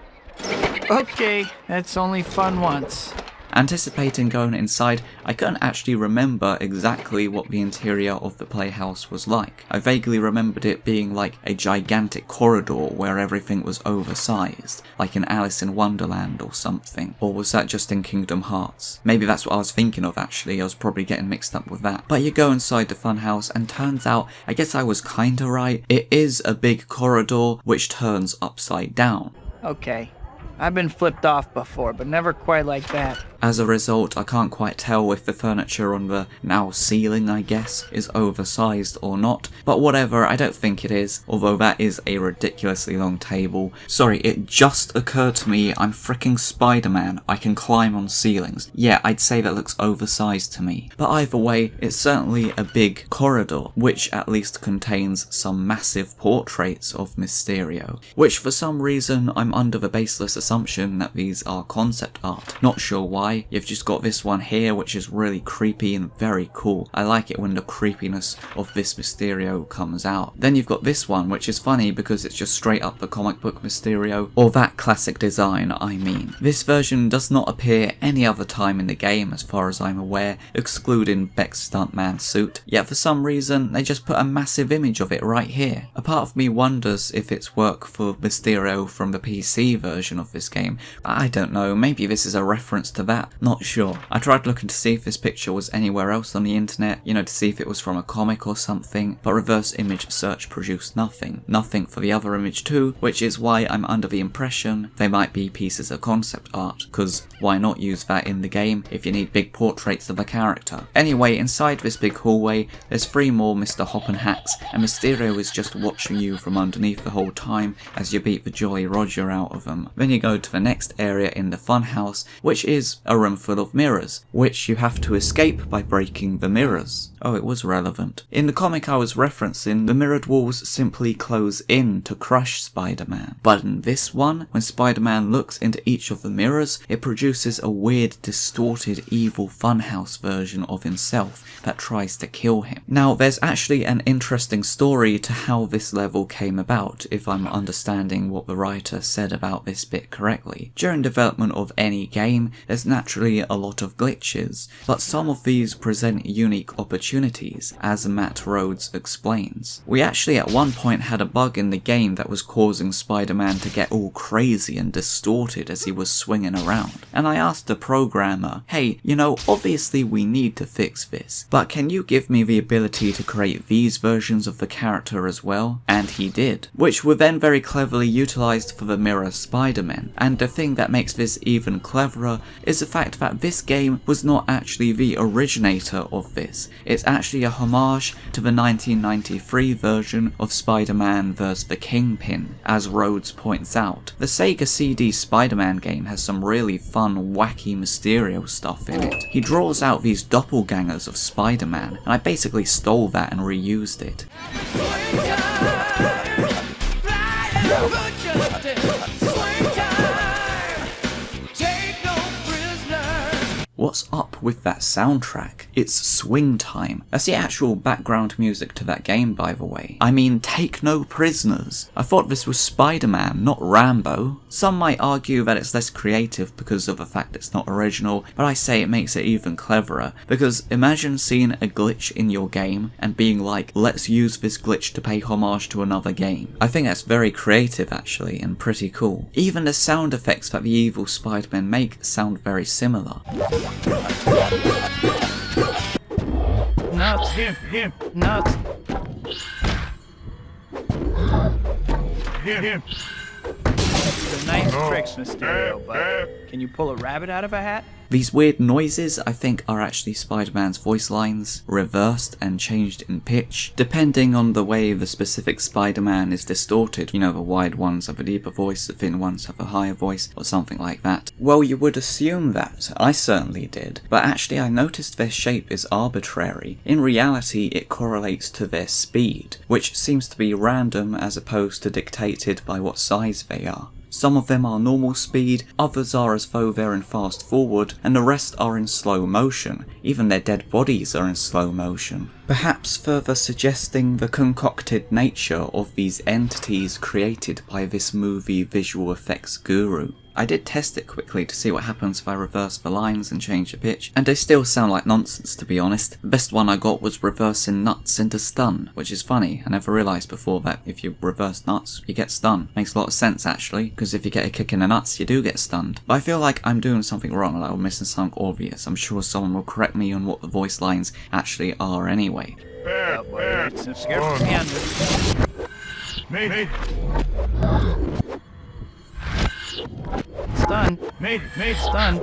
Okay, that's only fun once. Anticipating going inside, I couldn't actually remember exactly what the interior of the playhouse was like. I vaguely remembered it being like a gigantic corridor where everything was oversized, like in Alice in Wonderland or something. Or was that just in Kingdom Hearts? Maybe that's what I was thinking of actually, I was probably getting mixed up with that. But you go inside the funhouse and turns out, I guess I was kinda right, it is a big corridor which turns upside down. Okay. I've been flipped off before, but never quite like that. As a result, I can't quite tell if the furniture on the now ceiling, I guess, is oversized or not, but whatever, I don't think it is, although that is a ridiculously long table. Sorry, it just occurred to me, I'm fricking Spider-Man, I can climb on ceilings. Yeah, I'd say that looks oversized to me. But either way, it's certainly a big corridor, which at least contains some massive portraits of Mysterio, which for some reason I'm under the baseless assumption that these are concept art. Not sure why. eye. You've just got this one here, which is really creepy and very cool. I like it when the creepiness of this Mysterio comes out. Then you've got this one, which is funny because it's just straight up the comic book Mysterio, or that classic design, I mean. This version does not appear any other time in the game as far as I'm aware, excluding Beck's stuntman suit, yet for some reason they just put a massive image of it right here. A part of me wonders if it's work for Mysterio from the PC version of this game. I don't know, maybe this is a reference to that, not sure. I tried looking to see if this picture was anywhere else on the internet, you know, to see if it was from a comic or something, but reverse image search produced nothing. Nothing for the other image too, which is why I'm under the impression they might be pieces of concept art, cause why not use that in the game if you need big portraits of a character. Anyway, inside this big hallway, there's 3 more Mr. Hop and Hacks, and Mysterio is just watching you from underneath the whole time as you beat the Jolly Roger out of them. Then you go to the next area in the funhouse, which is a room full of mirrors, which you have to escape by breaking the mirrors. Oh, it was relevant. In the comic I was referencing, the mirrored walls simply close in to crush Spider-Man. But in this one, when Spider-Man looks into each of the mirrors, it produces a weird, distorted, evil funhouse version of himself that tries to kill him. Now, there's actually an interesting story to how this level came about, if I'm understanding what the writer said about this bit correctly. During development of any game, there's naturally a lot of glitches, but some of these present unique opportunities, as Matt Rhodes explains. We actually at one point had a bug in the game that was causing Spider-Man to get all crazy and distorted as he was swinging around. And I asked the programmer, hey, you know, obviously we need to fix this, but can you give me the ability to create these versions of the character as well? And he did, which were then very cleverly utilised for the Mirror Spider-Man. And the thing that makes this even cleverer is the fact that this game was not actually the originator of this. It's actually a homage to the 1993 version of Spider-Man vs. the Kingpin, as Rhodes points out. The Sega CD Spider-Man game has some really fun, wacky Mysterio stuff in it. He draws out these doppelgangers of Spider-Man, and I basically stole that and reused it. What's up with that soundtrack? It's Swing Time. That's the actual background music to that game, by the way. I mean, take no prisoners. I thought this was Spider-Man, not Rambo. Some might argue that it's less creative because of the fact it's not original, but I say it makes it even cleverer, because imagine seeing a glitch in your game and being like, let's use this glitch to pay homage to another game. I think that's very creative actually, and pretty cool. Even the sound effects that the evil Spider-Man make sound very similar. Nuts. Nuts. These are nice tricks, Mysterio, but can you pull a rabbit out of a hat? These weird noises, I think, are actually Spider-Man's voice lines, reversed and changed in pitch, depending on the way the specific Spider-Man is distorted. You know, the wide ones have a deeper voice, the thin ones have a higher voice, or something like that. Well, you would assume that. I certainly did. But actually, I noticed their shape is arbitrary. In reality, it correlates to their speed, which seems to be random as opposed to dictated by what size they are. Some of them are normal speed, others are as though they're in fast forward, and the rest are in slow motion. Even their dead bodies are in slow motion. Perhaps further suggesting the concocted nature of these entities created by this movie visual effects guru. I did test it quickly to see what happens if I reverse the lines and change the pitch, and they still sound like nonsense, to be honest. The best one I got was reversing nuts into stun, which is funny. I never realised before that if you reverse nuts, you get stunned. Makes a lot of sense actually, because if you get a kick in the nuts, you do get stunned. But I feel like I'm doing something wrong, like I'm missing something obvious. I'm sure someone will correct me on what the voice lines actually are anyway. Stun. Made stun.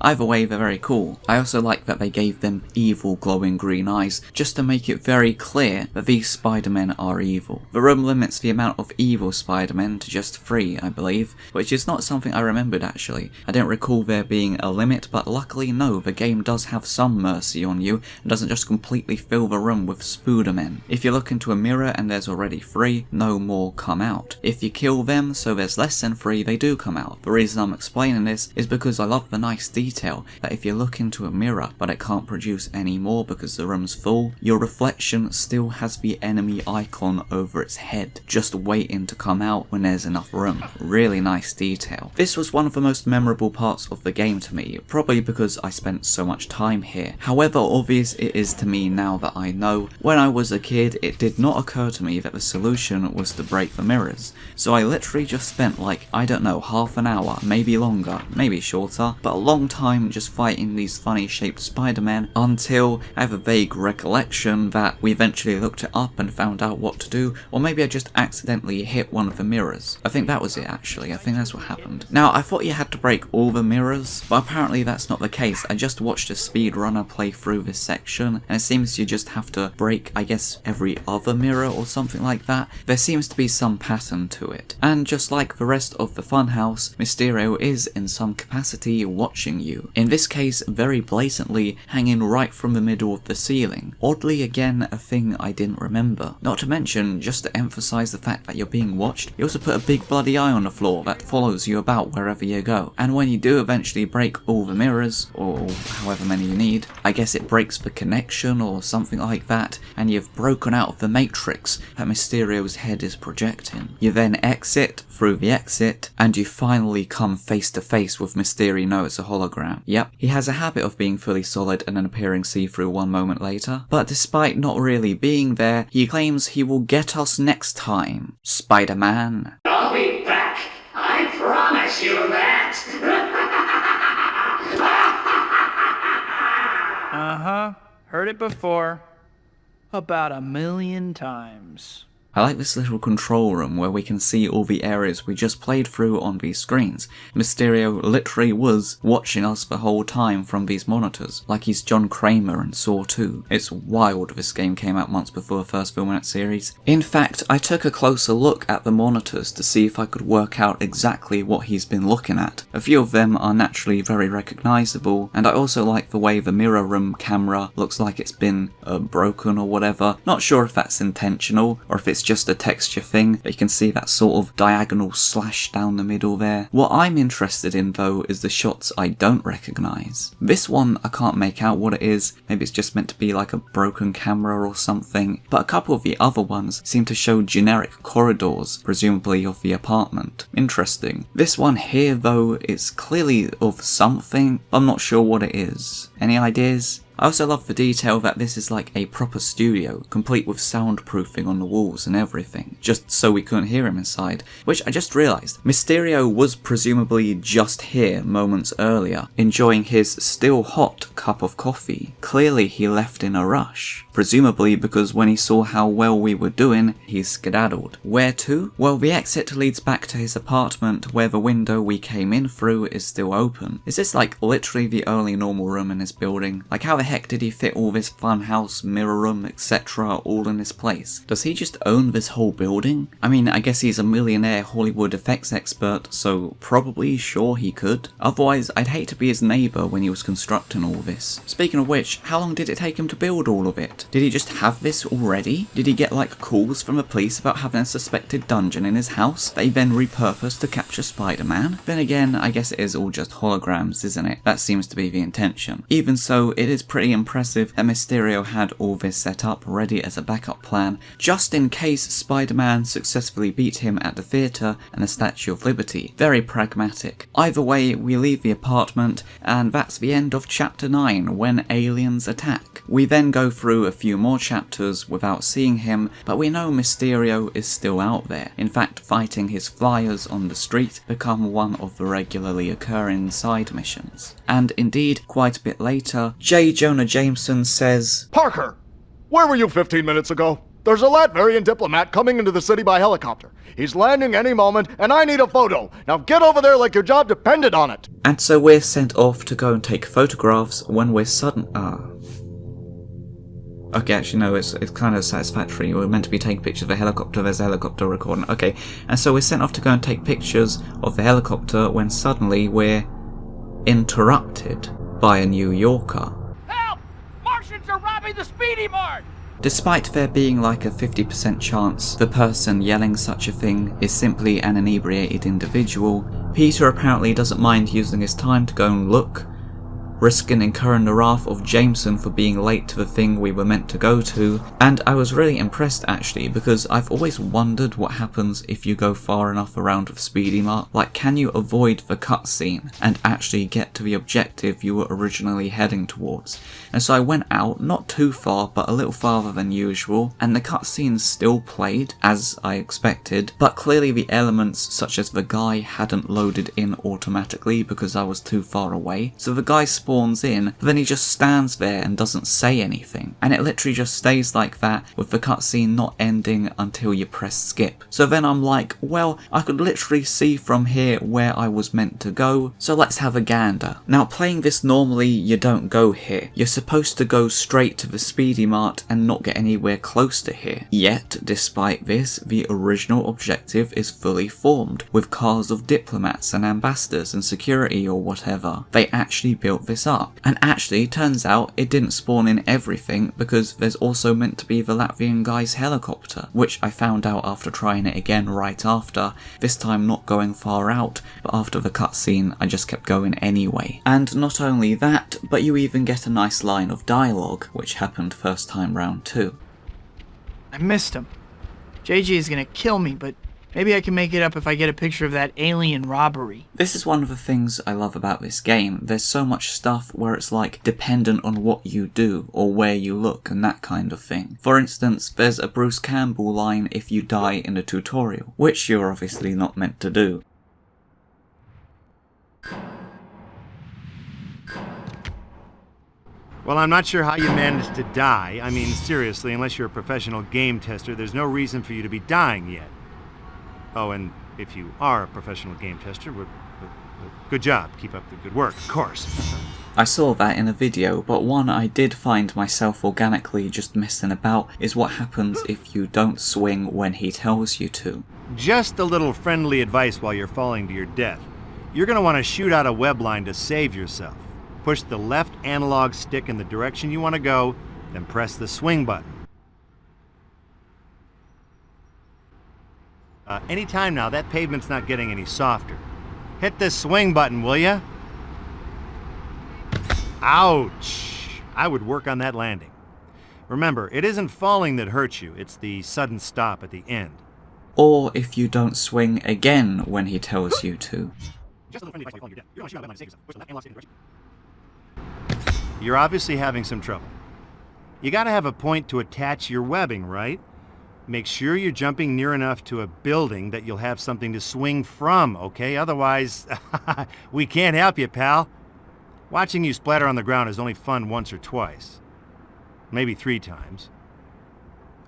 Either way, they're very cool. I also like that they gave them evil glowing green eyes, just to make it very clear that these Spider-Men are evil. The room limits the amount of evil Spider-Men to just 3, I believe, which is not something I remembered actually. I don't recall there being a limit, but luckily no, the game does have some mercy on you, and doesn't just completely fill the room with Spoodermen. If you look into a mirror and there's already 3, no more come out. If you kill them so there's less than 3, they do come out. The reason I'm explaining this is because I love the nice detail detail that if you look into a mirror but it can't produce any more because the room's full, your reflection still has the enemy icon over its head, just waiting to come out when there's enough room. Really nice detail. This was one of the most memorable parts of the game to me, probably because I spent so much time here. However obvious it is to me now that I know, when I was a kid it did not occur to me that the solution was to break the mirrors. So I literally just spent like, I don't know, half an hour, maybe longer, maybe shorter, but a long time just fighting these funny shaped Spider-Men until I have a vague recollection that we eventually looked it up and found out what to do, or maybe I just accidentally hit one of the mirrors. I think that was it actually, I think that's what happened. Now I thought you had to break all the mirrors, but apparently that's not the case. I just watched a speedrunner play through this section and it seems you just have to break, I guess, every other mirror or something like that. There seems to be some pattern to it. And just like the rest of the funhouse, Mysterio is in some capacity watching you. In this case, very blatantly hanging right from the middle of the ceiling. Oddly again, a thing I didn't remember. Not to mention, just to emphasize the fact that you're being watched, you also put a big bloody eye on the floor that follows you about wherever you go. And when you do eventually break all the mirrors, or however many you need, I guess it breaks the connection or something like that, and you've broken out of the matrix that Mysterio's head is projecting. You then exit through the exit, and you finally come face to face with Mysterio as a hologram. Yep, he has a habit of being fully solid and then appearing see-through one moment later, but despite not really being there, he claims he will get us next time. Spider-Man. I'll be back. I promise you that. Uh-huh. Heard it before. About 1,000,000 times. I like this little control room where we can see all the areas we just played through on these screens. Mysterio literally was watching us the whole time from these monitors, like he's John Kramer in Saw 2. It's wild this game came out months before the first film in that series. In fact, I took a closer look at the monitors to see if I could work out exactly what he's been looking at. A few of them are naturally very recognisable, and I also like the way the mirror room camera looks like it's been broken or whatever. Not sure if that's intentional, or if it's just a texture thing, but you can see that sort of diagonal slash down the middle there. What I'm interested in though is the shots I don't recognise. This one I can't make out what it is, maybe it's just meant to be like a broken camera or something, but a couple of the other ones seem to show generic corridors, presumably of the apartment. Interesting. This one here though is clearly of something, I'm not sure what it is. Any ideas? I also love the detail that this is like a proper studio, complete with soundproofing on the walls and everything, just so we couldn't hear him inside, which I just realised. Mysterio was presumably just here moments earlier, enjoying his still hot cup of coffee. Clearly he left in a rush, presumably because when he saw how well we were doing, he skedaddled. Where to? Well, the exit leads back to his apartment where the window we came in through is still open. Is this like literally the only normal room in this building? Like how the heck did he fit all this funhouse, mirror room, etc. all in this place? Does he just own this whole building? I mean, I guess he's a millionaire Hollywood effects expert, so probably sure he could. Otherwise, I'd hate to be his neighbour when he was constructing all this. Speaking of which, how long did it take him to build all of it? Did he just have this already? Did he get like calls from the police about having a suspected dungeon in his house that he then repurposed to capture Spider-Man? Then again, I guess it is all just holograms, isn't it? That seems to be the intention. Even so, it is pretty impressive that Mysterio had all this set up ready as a backup plan, just in case Spider-Man successfully beat him at the theatre and the Statue of Liberty. Very pragmatic. Either way, we leave the apartment, and that's the end of Chapter 9, when aliens attack. We then go through a few more chapters without seeing him, but we know Mysterio is still out there. In fact, fighting his flyers on the street become one of the regularly occurring side missions. And indeed, quite a bit later, Jonah Jameson says, "Parker, where were you 15 minutes ago? There's a Latvian diplomat coming into the city by helicopter. He's landing any moment, and I need a photo. Now get over there like your job depended on it." And so we're sent off to go and take photographs when we're Okay, actually no, it's kind of satisfactory. We're meant to be taking pictures of a helicopter, there's a helicopter recording. Okay, and so we're sent off to go and take pictures of the helicopter when suddenly we're interrupted by a New Yorker. Help! Martians are robbing the Speedy Mart! Despite there being like a 50% chance the person yelling such a thing is simply an inebriated individual, Peter apparently doesn't mind using his time to go and look risking incurring the wrath of Jameson for being late to the thing we were meant to go to, and I was really impressed actually, because I've always wondered what happens if you go far enough around with Speedy Mart. Like, can you avoid the cutscene and actually get to the objective you were originally heading towards? And so I went out, not too far, but a little farther than usual, and the cutscene still played, as I expected, but clearly the elements such as the guy hadn't loaded in automatically because I was too far away. So the guy spawns in, but then he just stands there and doesn't say anything, and it literally just stays like that with the cutscene not ending until you press skip. So then I'm like, well, I could literally see from here where I was meant to go, so let's have a gander. Now, playing this normally, you don't go here. You're supposed to go straight to the Speedy Mart and not get anywhere close to here. Yet, despite this, the original objective is fully formed, with cars of diplomats and ambassadors and security or whatever. They actually built this up. And actually, turns out it didn't spawn in everything, because there's also meant to be the Latvian guy's helicopter, which I found out after trying it again right after, this time not going far out, but after the cutscene I just kept going anyway. And not only that, but you even get a nice line of dialogue, which happened first time round too. I missed him. JJ is gonna kill me, but maybe I can make it up if I get a picture of that alien robbery. This is one of the things I love about this game. There's so much stuff where it's like dependent on what you do or where you look and that kind of thing. For instance, there's a Bruce Campbell line if you die in a tutorial, which you're obviously not meant to do. Well, I'm not sure how you managed to die. I mean, seriously, unless you're a professional game tester, there's no reason for you to be dying yet. Oh, and if you are a professional game tester, good job. Keep up the good work, of course. I saw that in a video, but one I did find myself organically just messing about is what happens if you don't swing when he tells you to. Just a little friendly advice while you're falling to your death. You're going to want to shoot out a web line to save yourself. Push the left analog stick in the direction you want to go, then press the swing button. Anytime now, that pavement's not getting any softer. Hit the swing button, will ya? Ouch! I would work on that landing. Remember, it isn't falling that hurts you, it's the sudden stop at the end. Or if you don't swing again when he tells you to. You're obviously having some trouble. You gotta have a point to attach your webbing, right? Make sure you're jumping near enough to a building that you'll have something to swing from, okay? Otherwise, we can't help you, pal. Watching you splatter on the ground is only fun once or twice. Maybe 3 times.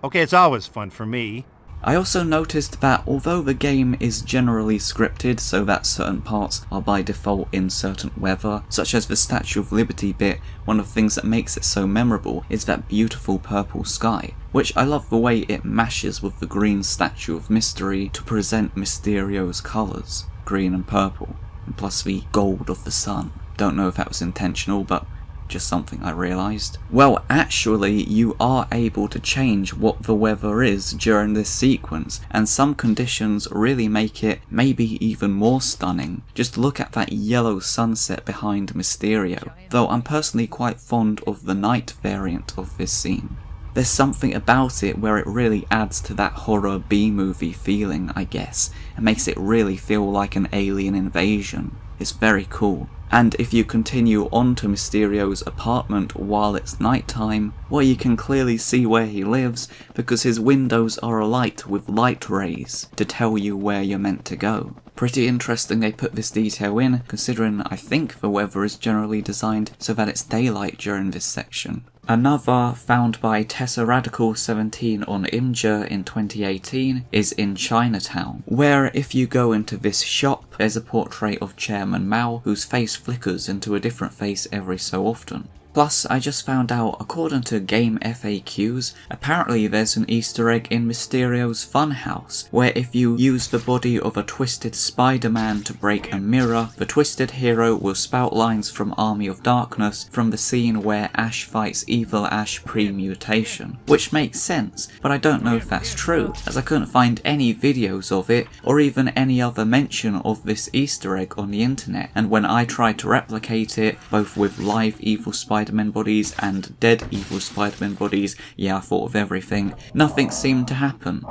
Okay, it's always fun for me. I also noticed that although the game is generally scripted so that certain parts are by default in certain weather, such as the Statue of Liberty bit, one of the things that makes it so memorable is that beautiful purple sky, which I love the way it mashes with the green Statue of Mystery to present Mysterio's colours, green and purple, and plus the gold of the sun. Don't know if that was intentional, but just something I realised. Well, actually, you are able to change what the weather is during this sequence, and some conditions really make it maybe even more stunning. Just look at that yellow sunset behind Mysterio, though I'm personally quite fond of the night variant of this scene. There's something about it where it really adds to that horror B-movie feeling, I guess, and makes it really feel like an alien invasion. It's very cool. And if you continue on to Mysterio's apartment while it's nighttime, well, you can clearly see where he lives because his windows are alight with light rays to tell you where you're meant to go. Pretty interesting they put this detail in, considering I think the weather is generally designed so that it's daylight during this section. Another, found by TessaRadical17 on Imgur in 2018, is in Chinatown, where if you go into this shop, there's a portrait of Chairman Mao whose face flickers into a different face every so often. Plus, I just found out, according to game FAQs, apparently there's an Easter egg in Mysterio's Funhouse, where if you use the body of a twisted Spider-Man to break a mirror, the twisted hero will spout lines from Army of Darkness from the scene where Ash fights Evil Ash pre-mutation. Which makes sense, but I don't know if that's true, as I couldn't find any videos of it, or even any other mention of this Easter egg on the internet, and when I tried to replicate it, both with live Evil Spider-Man bodies and dead Evil Spider-Man bodies, yeah, I thought of everything, nothing seemed to happen.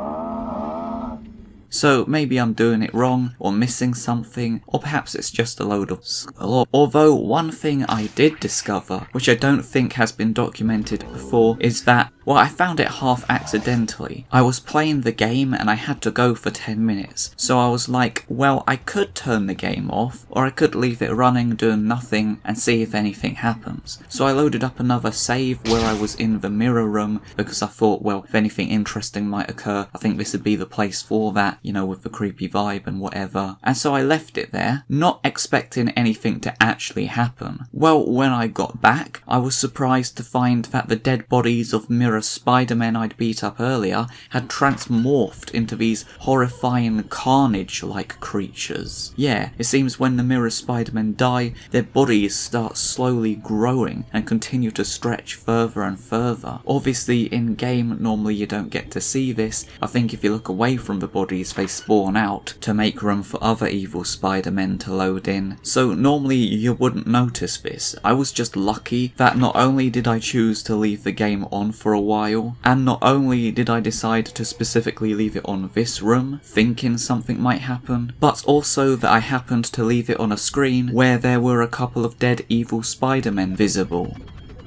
So maybe I'm doing it wrong, or missing something, or perhaps it's just a load of slop. Although one thing I did discover, which I don't think has been documented before, is that, well, I found it half accidentally. I was playing the game and I had to go for 10 minutes, so I was like, well, I could turn the game off, or I could leave it running doing nothing and see if anything happens. So I loaded up another save where I was in the mirror room, because I thought, well, if anything interesting might occur, I think this would be the place for that, you know, with the creepy vibe and whatever. And so I left it there, not expecting anything to actually happen. Well, when I got back, I was surprised to find that the dead bodies of mirror Spider-Men I'd beat up earlier had transmorphed into these horrifying carnage-like creatures. Yeah, it seems when the mirror Spider-Men die, their bodies start slowly growing and continue to stretch further and further. Obviously, in-game, normally you don't get to see this. I think if you look away from the bodies, they spawn out to make room for other evil Spider-Men to load in. So normally you wouldn't notice this. I was just lucky that not only did I choose to leave the game on for a while, and not only did I decide to specifically leave it on this room, thinking something might happen, but also that I happened to leave it on a screen where there were a couple of dead evil Spider-Men visible.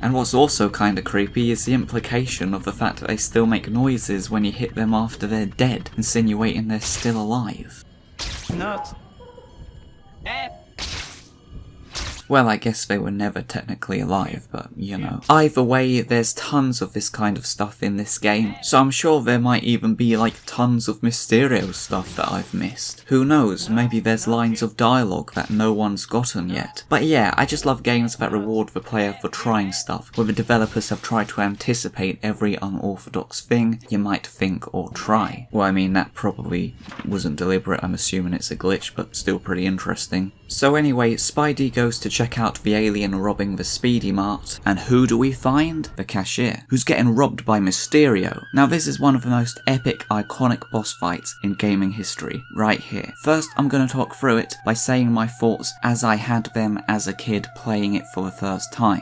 And what's also kinda creepy is the implication of the fact that they still make noises when you hit them after they're dead, insinuating they're still alive. Nuts. Well, I guess they were never technically alive, but you know. Either way, there's tons of this kind of stuff in this game, so I'm sure there might even be like tons of Mysterio stuff that I've missed. Who knows, maybe there's lines of dialogue that no one's gotten yet. But yeah, I just love games that reward the player for trying stuff, where the developers have tried to anticipate every unorthodox thing you might think or try. Well, I mean, that probably wasn't deliberate, I'm assuming it's a glitch, but still pretty interesting. So anyway, Spidey goes to check out the alien robbing the Speedy Mart, and who do we find? The cashier, who's getting robbed by Mysterio. Now this is one of the most epic, iconic boss fights in gaming history, right here. First, I'm going to talk through it by saying my thoughts as I had them as a kid playing it for the first time.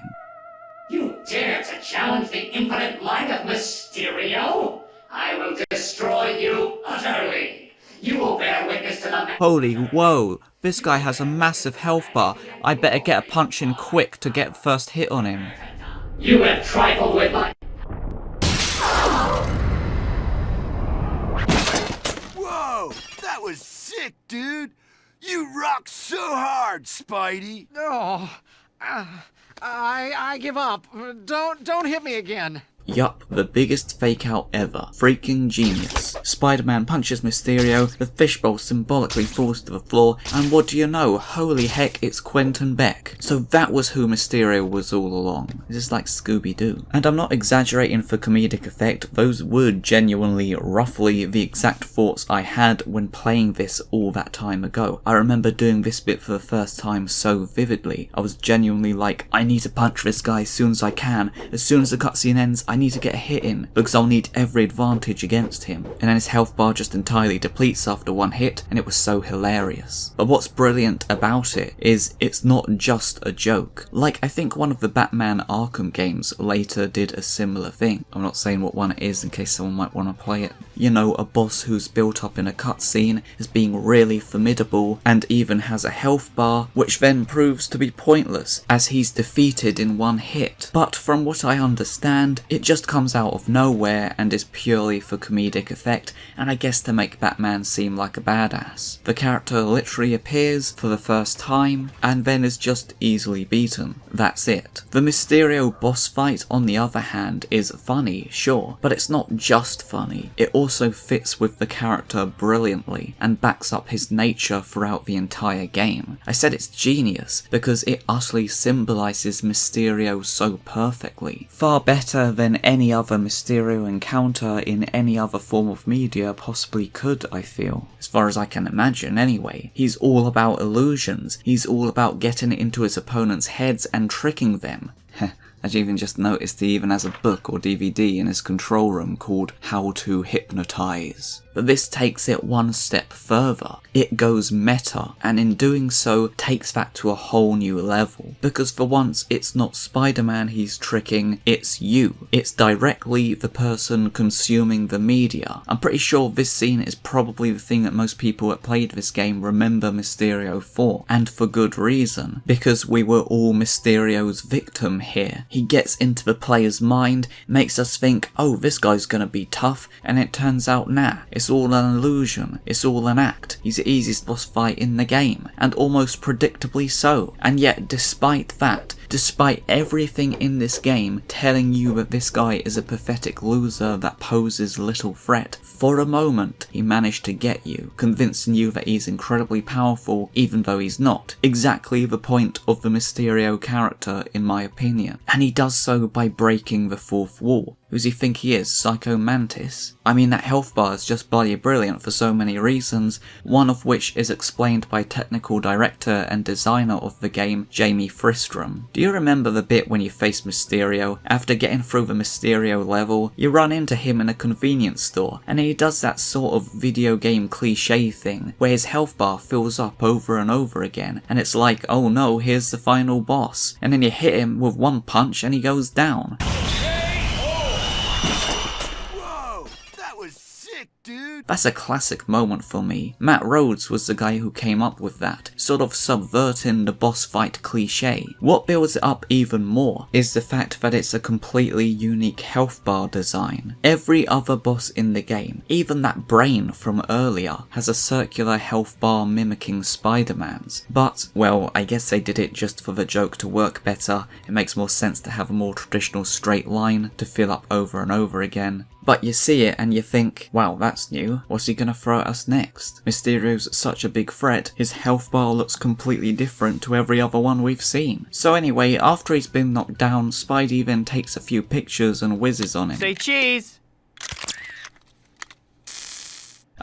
You dare to challenge the infinite might of Mysterio? I will destroy you utterly. You will bear witness to the... Holy whoa, this guy has a massive health bar. I better get a punch in quick to get the first hit on him. You have trifled with my... Whoa, that was sick, dude. You rock so hard, Spidey. Oh, I give up. Don't hit me again. Yup, the biggest fake out ever. Freaking genius. Spider-Man punches Mysterio, the fishbowl symbolically falls to the floor, and what do you know? Holy heck, it's Quentin Beck. So that was who Mysterio was all along. This is like Scooby-Doo. And I'm not exaggerating for comedic effect, those were genuinely, roughly, the exact thoughts I had when playing this all that time ago. I remember doing this bit for the first time so vividly. I was genuinely like, I need to punch this guy as soon as I can. As soon as the cutscene ends, I need to get a hit in, because I'll need every advantage against him. And then his health bar just entirely depletes after one hit, and it was so hilarious. But what's brilliant about it is it's not just a joke. Like, I think one of the Batman Arkham games later did a similar thing. I'm not saying what one it is in case someone might want to play it. You know, a boss who's built up in a cutscene as being really formidable and even has a health bar, which then proves to be pointless as he's defeated in one hit. But from what I understand, it It just comes out of nowhere and is purely for comedic effect, and I guess to make Batman seem like a badass. The character literally appears for the first time, and then is just easily beaten. That's it. The Mysterio boss fight, on the other hand, is funny, sure, but it's not just funny. It also fits with the character brilliantly, and backs up his nature throughout the entire game. I said it's genius, because it utterly symbolises Mysterio so perfectly. Far better than any other Mysterio encounter in any other form of media possibly could, I feel. As far as I can imagine anyway. He's all about illusions, he's all about getting into his opponent's heads and tricking them. I've even just noticed he even has a book or DVD in his control room called How to Hypnotize. But this takes it one step further. It goes meta, and in doing so takes that to a whole new level. Because for once, it's not Spider-Man he's tricking, it's you. It's directly the person consuming the media. I'm pretty sure this scene is probably the thing that most people that played this game remember Mysterio for, and for good reason. Because we were all Mysterio's victim here. He gets into the player's mind, makes us think, oh, this guy's gonna be tough, and it turns out nah. It's all an illusion, it's all an act. He's the easiest boss fight in the game, and almost predictably so. And yet, despite that, despite everything in this game telling you that this guy is a pathetic loser that poses little threat, for a moment he managed to get you, convincing you that he's incredibly powerful even though he's not. Exactly the point of the Mysterio character, in my opinion. And he does so by breaking the fourth wall. Who does he think he is, Psycho Mantis? I mean, that health bar is just bloody brilliant for so many reasons, one of which is explained by technical director and designer of the game, Jamie Fristrom. Do you remember the bit when you face Mysterio? After getting through the Mysterio level, you run into him in a convenience store, and he does that sort of video game cliche thing, where his health bar fills up over and over again, and it's like, oh no, here's the final boss, and then you hit him with one punch and he goes down. That's a classic moment for me. Matt Rhodes was the guy who came up with that, sort of subverting the boss fight cliche. What builds it up even more is the fact that it's a completely unique health bar design. Every other boss in the game, even that brain from earlier, has a circular health bar mimicking Spider-Man's. But, well, I guess they did it just for the joke to work better. It makes more sense to have a more traditional straight line to fill up over and over again. But you see it and you think, wow, that's new, what's he gonna throw at us next? Mysterio's such a big threat, his health bar looks completely different to every other one we've seen. So anyway, after he's been knocked down, Spidey then takes a few pictures and whizzes on him. Say cheese!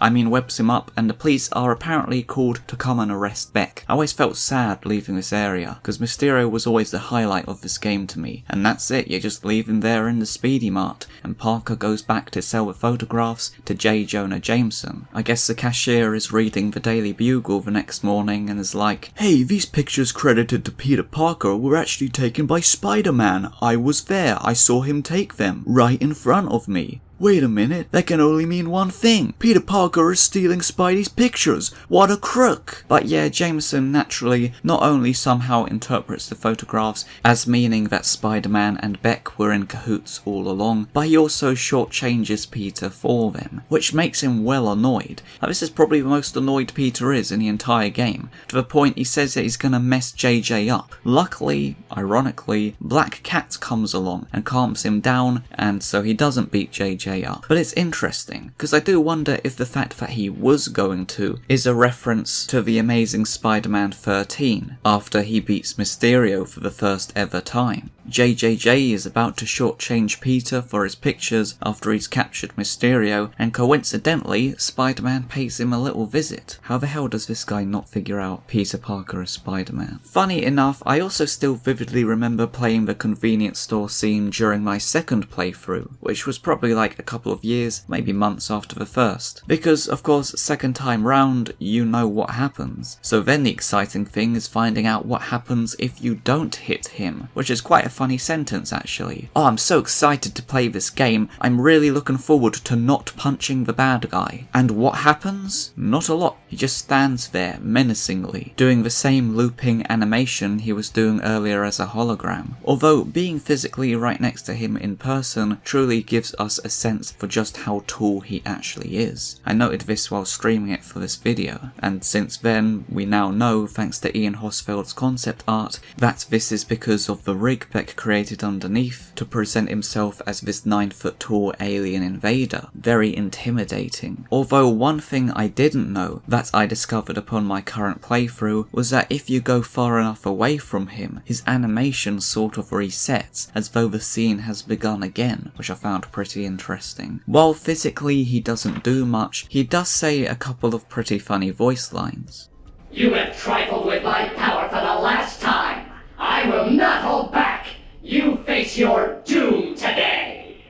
Webs him up, and the police are apparently called to come and arrest Beck. I always felt sad leaving this area, because Mysterio was always the highlight of this game to me, and that's it, you just leave him there in the Speedy Mart, and Parker goes back to sell the photographs to Jonah Jameson. I guess the cashier is reading the Daily Bugle the next morning and is like, hey, these pictures credited to Peter Parker were actually taken by Spider-Man. I was there, I saw him take them, right in front of me. Wait a minute, that can only mean one thing. Peter Parker is stealing Spidey's pictures. What a crook. But yeah, Jameson naturally not only somehow interprets the photographs as meaning that Spider-Man and Beck were in cahoots all along, but he also shortchanges Peter for them, which makes him well annoyed. Now, this is probably the most annoyed Peter is in the entire game, to the point he says that he's gonna mess JJ up. Luckily, ironically, Black Cat comes along and calms him down, and so he doesn't beat JJ up. But it's interesting, because I do wonder if the fact that he was going to is a reference to the Amazing Spider-Man 13, after he beats Mysterio for the first ever time. JJJ is about to shortchange Peter for his pictures after he's captured Mysterio, and coincidentally, Spider-Man pays him a little visit. How the hell does this guy not figure out Peter Parker is Spider-Man? Funny enough, I also still vividly remember playing the convenience store scene during my second playthrough, which was probably like a couple of years, maybe months after the first. Because, of course, second time round, you know what happens. So then the exciting thing is finding out what happens if you don't hit him, which is quite a funny sentence actually. Oh, I'm so excited to play this game, I'm really looking forward to not punching the bad guy. And what happens? Not a lot. He just stands there menacingly, doing the same looping animation he was doing earlier as a hologram. Although being physically right next to him in person truly gives us a sense for just how tall he actually is. I noted this while streaming it for this video, and since then we now know, thanks to Ian Hosfeld's concept art, that this is because of the rig Beck created underneath to present himself as this 9-foot tall alien invader. Very intimidating. Although one thing I didn't know that I discovered upon my current playthrough was that if you go far enough away from him, his animation sort of resets as though the scene has begun again, which I found pretty interesting. While physically he doesn't do much, he does say a couple of pretty funny voice lines. You have trifled with my power for the last time. I will not hold back. You face your doom today.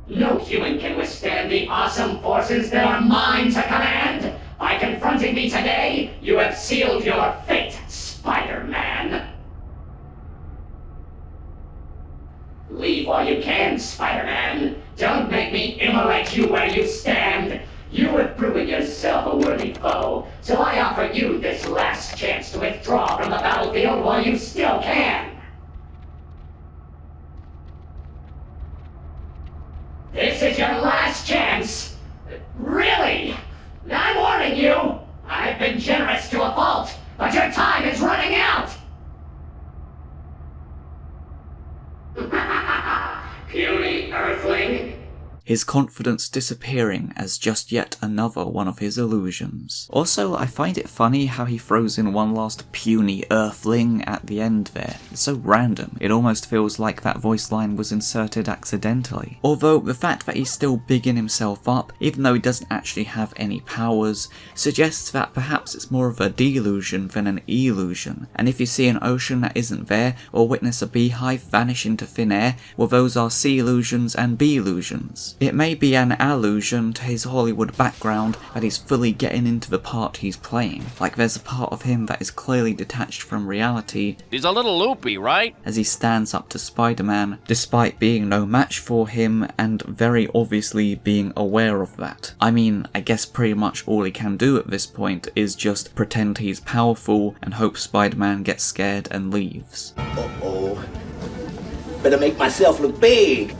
No human can withstand the awesome forces that are mine to command. By confronting me today, you have sealed your fate, Spider-Man. Leave while you can, Spider-Man. Don't make me immolate you where you stand. You have proven yourself a worthy foe, so I offer you this last chance to withdraw from the battlefield while you still can. This is your last chance. Really? I'm warning you. I've been generous to a fault, but your time is running out. Puny Earthling. His confidence disappearing as just yet another one of his illusions. Also, I find it funny how he throws in one last puny earthling at the end there. It's so random, it almost feels like that voice line was inserted accidentally. Although, the fact that he's still bigging himself up, even though he doesn't actually have any powers, suggests that perhaps it's more of a delusion than an illusion. And if you see an ocean that isn't there, or witness a beehive vanish into thin air, well those are C-illusions and B-illusions. It may be an allusion to his Hollywood background that he's fully getting into the part he's playing. Like there's a part of him that is clearly detached from reality. He's a little loopy, right? As he stands up to Spider-Man, despite being no match for him and very obviously being aware of that. I mean, I guess pretty much all he can do at this point is just pretend he's powerful and hope Spider-Man gets scared and leaves. Uh-oh. Better make myself look big.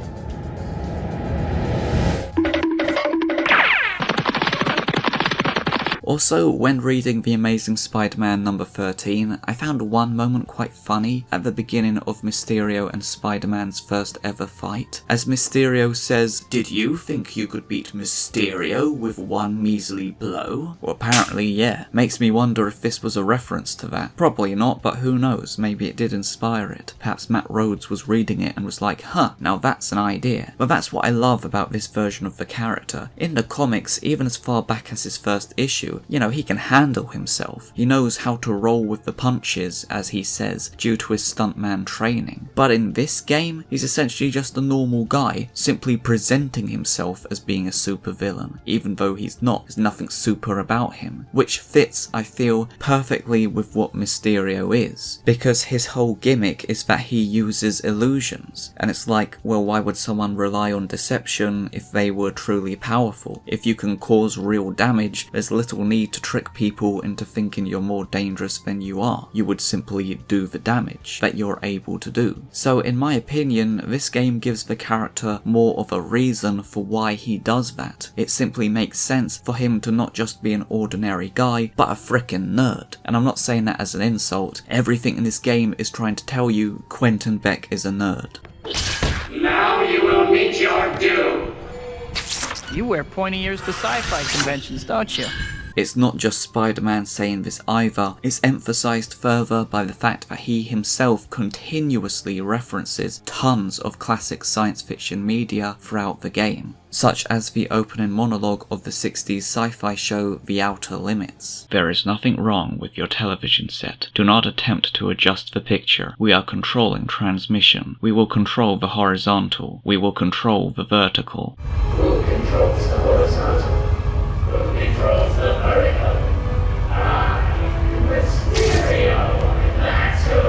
Also, when reading The Amazing Spider-Man number 13, I found one moment quite funny at the beginning of Mysterio and Spider-Man's first ever fight. As Mysterio says, "Did you think you could beat Mysterio with one measly blow?" Well, apparently, yeah. Makes me wonder if this was a reference to that. Probably not, but who knows, maybe it did inspire it. Perhaps Matt Rhodes was reading it and was like, huh, now that's an idea. But that's what I love about this version of the character. In the comics, even as far back as his first issue, you know, he can handle himself. He knows how to roll with the punches, as he says, due to his stuntman training. But in this game, he's essentially just a normal guy, simply presenting himself as being a supervillain, even though he's not. There's nothing super about him, which fits, I feel, perfectly with what Mysterio is, because his whole gimmick is that he uses illusions, and it's like, well, why would someone rely on deception if they were truly powerful? If you can cause real damage, there's little need to trick people into thinking you're more dangerous than you are. You would simply do the damage that you're able to do. So in my opinion, this game gives the character more of a reason for why he does that. It simply makes sense for him to not just be an ordinary guy, but a frickin' nerd. And I'm not saying that as an insult. Everything in this game is trying to tell you Quentin Beck is a nerd. Now you will meet your doom. You wear pointy ears to sci-fi conventions, don't you? It's not just Spider-Man saying this either, it's emphasised further by the fact that he himself continuously references tons of classic science fiction media throughout the game, such as the opening monologue of the 60s sci-fi show The Outer Limits. "There is nothing wrong with your television set. Do not attempt to adjust the picture. We are controlling transmission. We will control the horizontal. We will control the vertical." Who controls the horizontal? Who controls the vertical? Mysterio. That's who.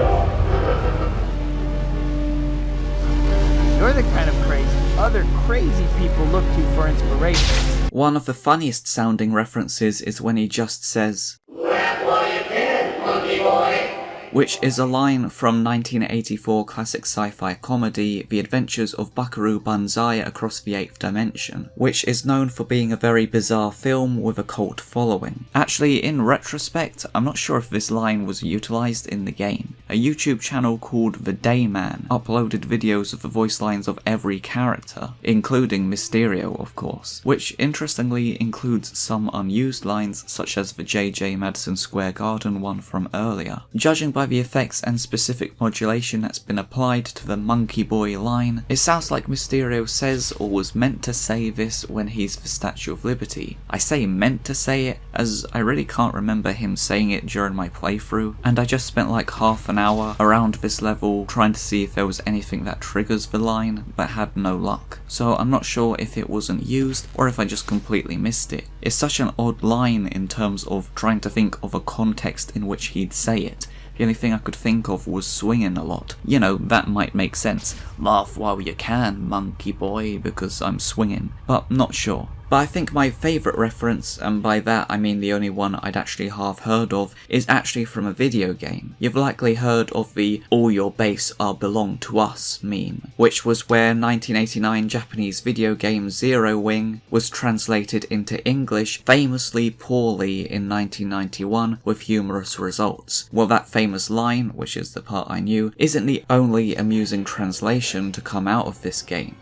You're the kind of crazy other crazy people look to for inspiration. One one of the funniest sounding references is when he just says, "Rap while you can, monkey boy." which is a line from 1984 classic sci-fi comedy The Adventures of Buckaroo Banzai Across the Eighth Dimension, which is known for being a very bizarre film with a cult following. Actually, in retrospect, I'm not sure if this line was utilised in the game. A YouTube channel called The Dayman uploaded videos of the voice lines of every character, including Mysterio of course, which interestingly includes some unused lines such as the JJ Madison Square Garden one from earlier. Judging by the effects and specific modulation that's been applied to the monkey boy line, it sounds like Mysterio says or was meant to say this when he's the Statue of Liberty. I say meant to say it as I really can't remember him saying it during my playthrough, and I just spent like half an hour around this level trying to see if there was anything that triggers the line, but had no luck. So I'm not sure if it wasn't used or if I just completely missed it. It's such an odd line in terms of trying to think of a context in which he'd say it. The only thing I could think of was swinging a lot. You know, that might make sense. Laugh while you can, monkey boy, because I'm swinging. But not sure. But I think my favourite reference, and by that I mean the only one I'd actually half heard of, is actually from a video game. You've likely heard of the "all your base are belong to us" meme, which was where 1989 Japanese video game Zero Wing was translated into English famously poorly in 1991 with humorous results. Well, that famous line, which is the part I knew, isn't the only amusing translation to come out of this game.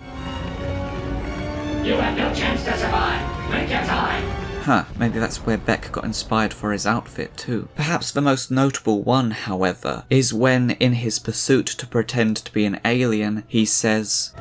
You have no chance to survive. Make your time. Huh, maybe that's where Beck got inspired for his outfit too. Perhaps the most notable one, however, is when, in his pursuit to pretend to be an alien, he says,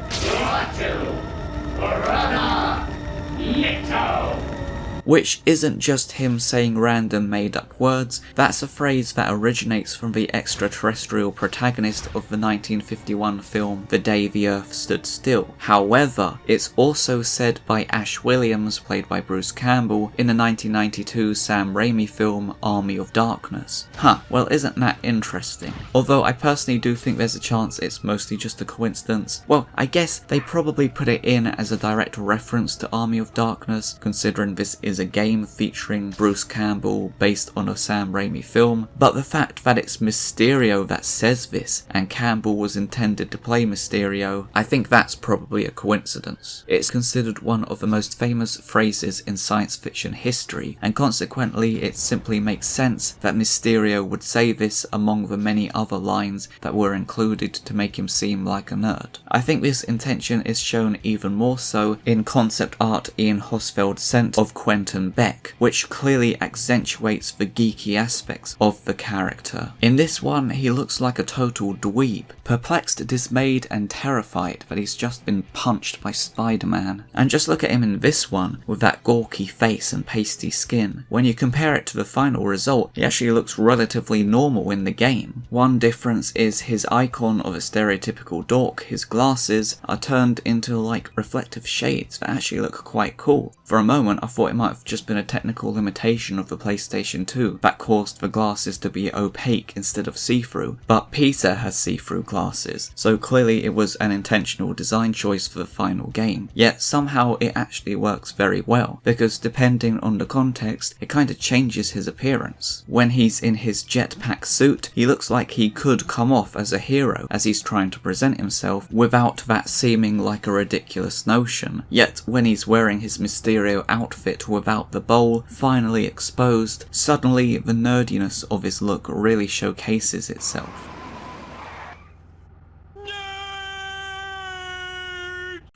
which isn't just him saying random made-up words, that's a phrase that originates from the extraterrestrial protagonist of the 1951 film The Day the Earth Stood Still. However, it's also said by Ash Williams, played by Bruce Campbell, in the 1992 Sam Raimi film Army of Darkness. Huh, well isn't that interesting? Although I personally do think there's a chance it's mostly just a coincidence. Well, I guess they probably put it in as a direct reference to Army of Darkness, considering this is a game featuring Bruce Campbell based on a Sam Raimi film, but the fact that it's Mysterio that says this and Campbell was intended to play Mysterio, I think that's probably a coincidence. It's considered one of the most famous phrases in science fiction history, and consequently it simply makes sense that Mysterio would say this among the many other lines that were included to make him seem like a nerd. I think this intention is shown even more so in concept art Ian Hosfeld sent of Quentin Beck, which clearly accentuates the geeky aspects of the character. In this one, he looks like a total dweeb, perplexed, dismayed and terrified that he's just been punched by Spider-Man. And just look at him in this one, with that gawky face and pasty skin. When you compare it to the final result, he actually looks relatively normal in the game. One difference is his icon of a stereotypical dork, his glasses, are turned into like reflective shades that actually look quite cool. For a moment I thought it might have just been a technical limitation of the PlayStation 2 that caused the glasses to be opaque instead of see-through, but Peter has see-through glasses, so clearly it was an intentional design choice for the final game. Yet somehow it actually works very well, because depending on the context, it kind of changes his appearance. When he's in his jetpack suit, he looks like he could come off as a hero as he's trying to present himself without that seeming like a ridiculous notion. Yet when he's wearing his Mysterio outfit without the bowl finally exposed, suddenly the nerdiness of his look really showcases itself.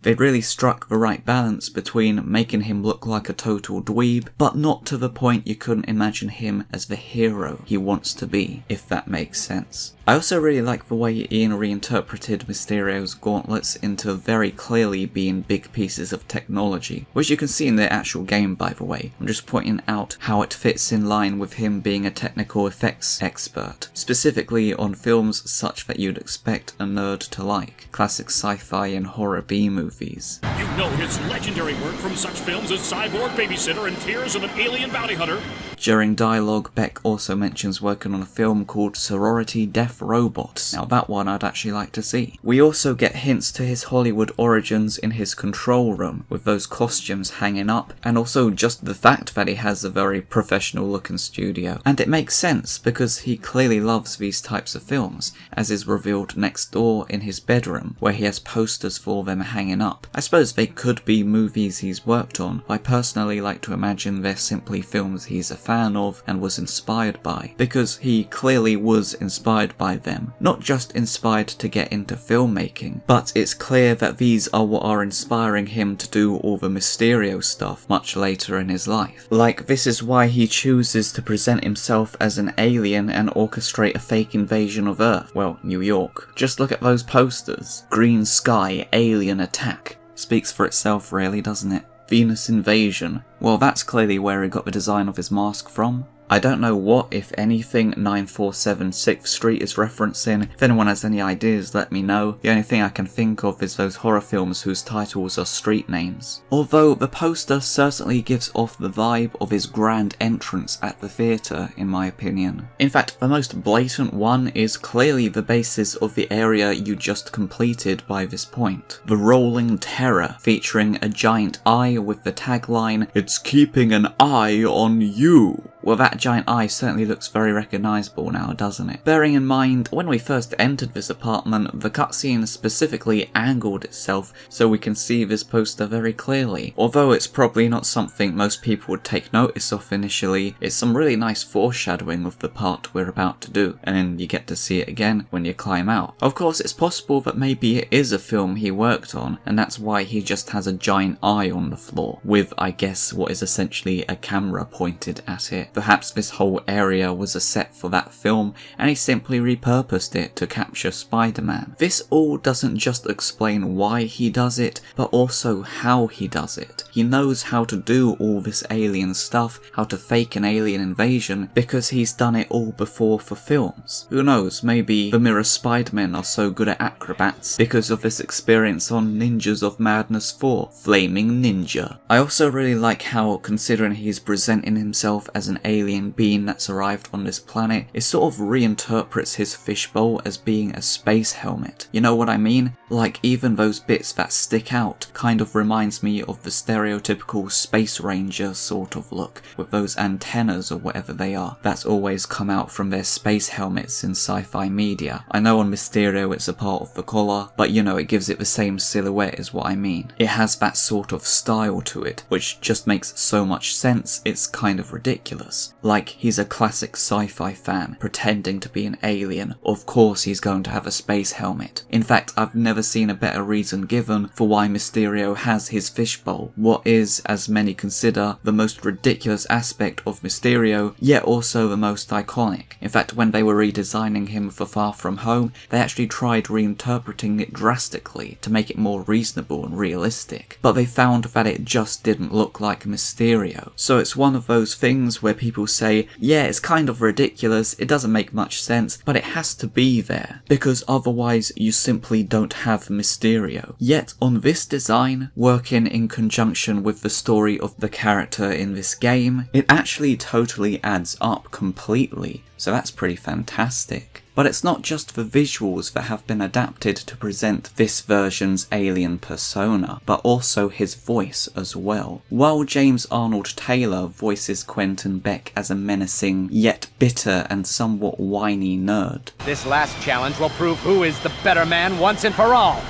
They'd really struck the right balance between making him look like a total dweeb, but not to the point you couldn't imagine him as the hero he wants to be, if that makes sense. I also really like the way Ian reinterpreted Mysterio's gauntlets into very clearly being big pieces of technology, which you can see in the actual game by the way. I'm just pointing out how it fits in line with him being a technical effects expert, specifically on films such that you'd expect a nerd to like, classic sci-fi and horror B movies. movies. You know his legendary work from such films as Cyborg Babysitter and Tears of an Alien Bounty Hunter. During dialogue, Beck also mentions working on a film called Sorority Death Robots. Now that one I'd actually like to see. We also get hints to his Hollywood origins in his control room, with those costumes hanging up, and also just the fact that he has a very professional looking studio. And it makes sense, because he clearly loves these types of films, as is revealed next door in his bedroom, where he has posters for them hanging up. I suppose they could be movies he's worked on, but I personally like to imagine they're simply films he's a fan of and was inspired by, because he clearly was inspired by them. Not just inspired to get into filmmaking, but it's clear that these are what are inspiring him to do all the Mysterio stuff much later in his life. Like, this is why he chooses to present himself as an alien and orchestrate a fake invasion of Earth. Well, New York. Just look at those posters. Green sky, alien attack. Speaks for itself really, doesn't it? Venus invasion. Well, that's clearly where he got the design of his mask from. I don't know what, if anything, 947 6th Street is referencing. If anyone has any ideas, let me know. The only thing I can think of is those horror films whose titles are street names. Although the poster certainly gives off the vibe of his grand entrance at the theatre, in my opinion. In fact, the most blatant one is clearly the basis of the area you just completed by this point. The Rolling Terror, featuring a giant eye with the tagline, "It's keeping an eye on you." Well, that giant eye certainly looks very recognisable now, doesn't it? Bearing in mind, when we first entered this apartment, the cutscene specifically angled itself so we can see this poster very clearly. Although it's probably not something most people would take notice of initially, it's some really nice foreshadowing of the part we're about to do, and then you get to see it again when you climb out. Of course, it's possible that maybe it is a film he worked on, and that's why he just has a giant eye on the floor, with, I guess, what is essentially a camera pointed at it. Perhaps this whole area was a set for that film, and he simply repurposed it to capture Spider-Man. This all doesn't just explain why he does it, but also how he does it. He knows how to do all this alien stuff, how to fake an alien invasion, because he's done it all before for films. Who knows, maybe the Mirror Spider-Men are so good at acrobats because of this experience on Ninjas of Madness 4, Flaming Ninja. I also really like how, considering he's presenting himself as an alien being that's arrived on this planet, it sort of reinterprets his fishbowl as being a space helmet. You know what I mean? Like, even those bits that stick out kind of reminds me of the stereotypical Space Ranger sort of look, with those antennas or whatever they are, that's always come out from their space helmets in sci-fi media. I know on Mysterio it's a part of the collar, but you know, it gives it the same silhouette is what I mean. It has that sort of style to it, which just makes so much sense it's kind of ridiculous. Like, he's a classic sci-fi fan, pretending to be an alien. Of course he's going to have a space helmet. In fact, I've never seen a better reason given for why Mysterio has his fishbowl. What is, as many consider, the most ridiculous aspect of Mysterio, yet also the most iconic. In fact, when they were redesigning him for Far From Home, they actually tried reinterpreting it drastically to make it more reasonable and realistic. But they found that it just didn't look like Mysterio. So it's one of those things where people say, yeah, it's kind of ridiculous, it doesn't make much sense, but it has to be there, because otherwise you simply don't have Mysterio. Yet on this design, working in conjunction with the story of the character in this game, it actually totally adds up completely, so that's pretty fantastic. But it's not just the visuals that have been adapted to present this version's alien persona, but also his voice as well. While James Arnold Taylor voices Quentin Beck as a menacing, yet bitter and somewhat whiny nerd. This last challenge will prove who is the better man once and for all.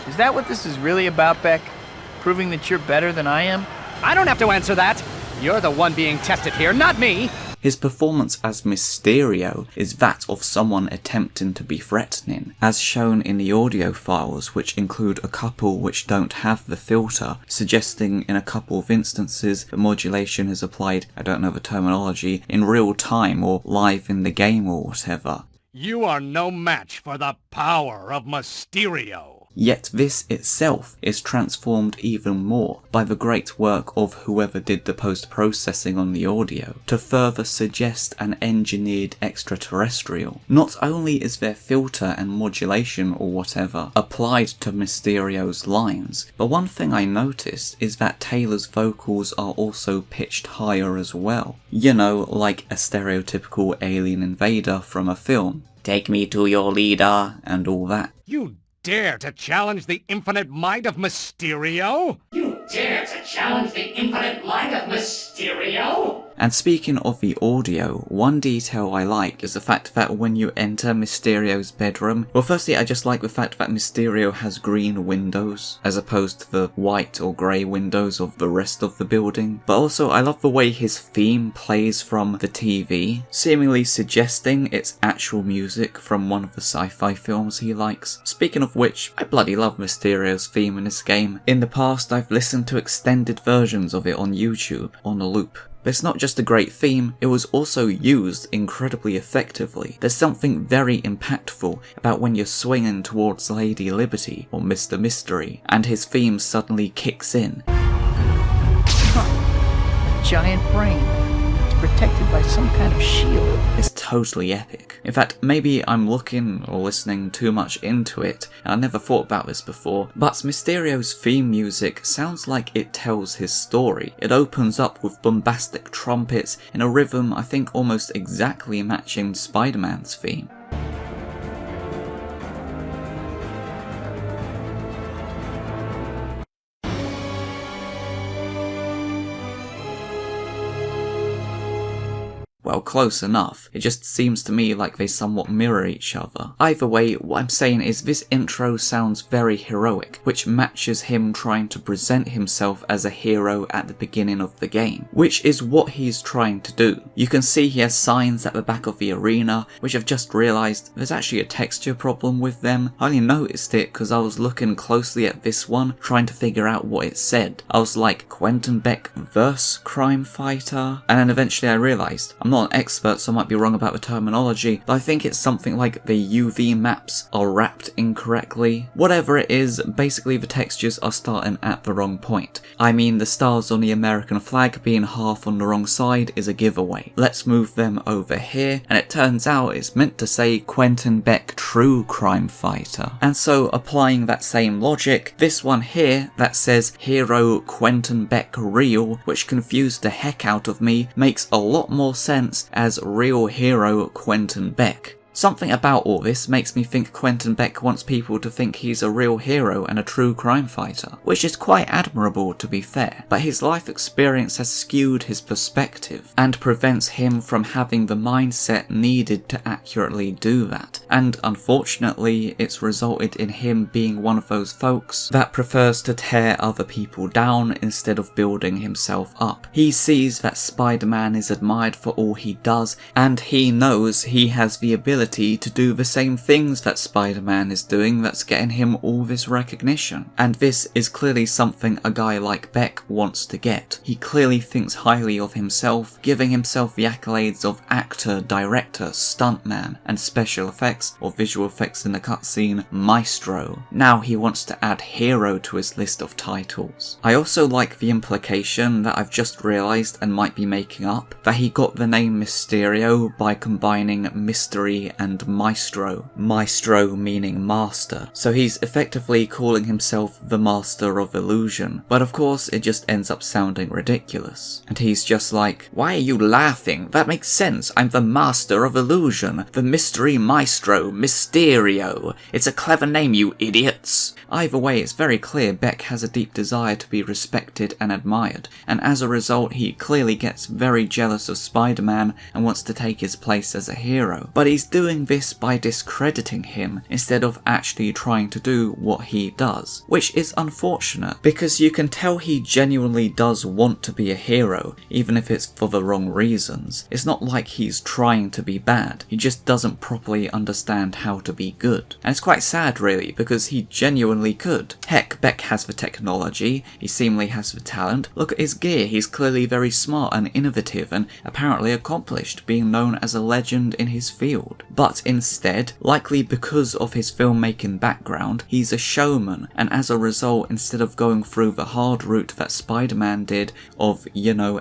Is that what this is really about, Beck? Proving that you're better than I am? I don't have to answer that. You're the one being tested here, not me. His performance as Mysterio is that of someone attempting to be threatening, as shown in the audio files, which include a couple which don't have the filter, suggesting in a couple of instances that modulation is applied, I don't know the terminology, in real time or live in the game or whatever. You are no match for the power of Mysterio. Yet this itself is transformed even more by the great work of whoever did the post-processing on the audio to further suggest an engineered extraterrestrial. Not only is there filter and modulation or whatever applied to Mysterio's lines, but one thing I noticed is that Taylor's vocals are also pitched higher as well. You know, like a stereotypical alien invader from a film. Take me to your leader, and all that. You dare to challenge the infinite mind of Mysterio? You dare to challenge the infinite mind of Mysterio? And speaking of the audio, one detail I like is the fact that when you enter Mysterio's bedroom, well, firstly I just like the fact that Mysterio has green windows as opposed to the white or grey windows of the rest of the building, but also I love the way his theme plays from the TV, seemingly suggesting it's actual music from one of the sci-fi films he likes. Speaking of which, I bloody love Mysterio's theme in this game. In the past I've listened to extended versions of it on YouTube, on a loop. But it's not just a great theme, it was also used incredibly effectively. There's something very impactful about when you're swinging towards Lady Liberty or Mr. Mystery, and his theme suddenly kicks in. A giant brain. It's protected by some kind of shield. It's totally epic. In fact, maybe I'm looking or listening too much into it, and I never thought about this before, but Mysterio's theme music sounds like it tells his story. It opens up with bombastic trumpets in a rhythm I think almost exactly matching Spider-Man's theme. Well, close enough. It just seems to me like they somewhat mirror each other. Either way, what I'm saying is this intro sounds very heroic, which matches him trying to present himself as a hero at the beginning of the game, which is what he's trying to do. You can see he has signs at the back of the arena, which I've just realised there's actually a texture problem with them. I only noticed it because I was looking closely at this one, trying to figure out what it said. I was like, Quentin Beck vs. Crime Fighter? And then eventually I realised, I'm not an expert so I might be wrong about the terminology, but I think it's something like the UV maps are wrapped incorrectly. Whatever it is, basically the textures are starting at the wrong point. I mean, the stars on the American flag being half on the wrong side is a giveaway. Let's move them over here, and it turns out it's meant to say Quentin Beck True Crime Fighter. And so applying that same logic, this one here that says Hero Quentin Beck Real, which confused the heck out of me, makes a lot more sense as Real Hero Quentin Beck. Something about all this makes me think Quentin Beck wants people to think he's a real hero and a true crime fighter, which is quite admirable to be fair, but his life experience has skewed his perspective and prevents him from having the mindset needed to accurately do that, and unfortunately it's resulted in him being one of those folks that prefers to tear other people down instead of building himself up. He sees that Spider-Man is admired for all he does, and he knows he has the ability to do the same things that Spider-Man is doing that's getting him all this recognition. And this is clearly something a guy like Beck wants to get. He clearly thinks highly of himself, giving himself the accolades of actor, director, stuntman, and special effects, or visual effects in the cutscene, maestro. Now he wants to add hero to his list of titles. I also like the implication that I've just realised and might be making up, that he got the name Mysterio by combining mystery and maestro. Maestro meaning master. So he's effectively calling himself the master of illusion. But of course it just ends up sounding ridiculous. And he's just like, why are you laughing? That makes sense. I'm the master of illusion. The mystery maestro, Mysterio. It's a clever name, you idiots. Either way, it's very clear Beck has a deep desire to be respected and admired. And as a result, he clearly gets very jealous of Spider-Man and wants to take his place as a hero. But he's doing this by discrediting him instead of actually trying to do what he does, which is unfortunate because you can tell he genuinely does want to be a hero, even if it's for the wrong reasons. It's not like he's trying to be bad, he just doesn't properly understand how to be good. And it's quite sad really, because he genuinely could. Heck, Beck has the technology, he seemingly has the talent. Look at his gear, he's clearly very smart and innovative and apparently accomplished, being known as a legend in his field. But instead, likely because of his filmmaking background, he's a showman, and as a result, instead of going through the hard route that Spider-Man did of,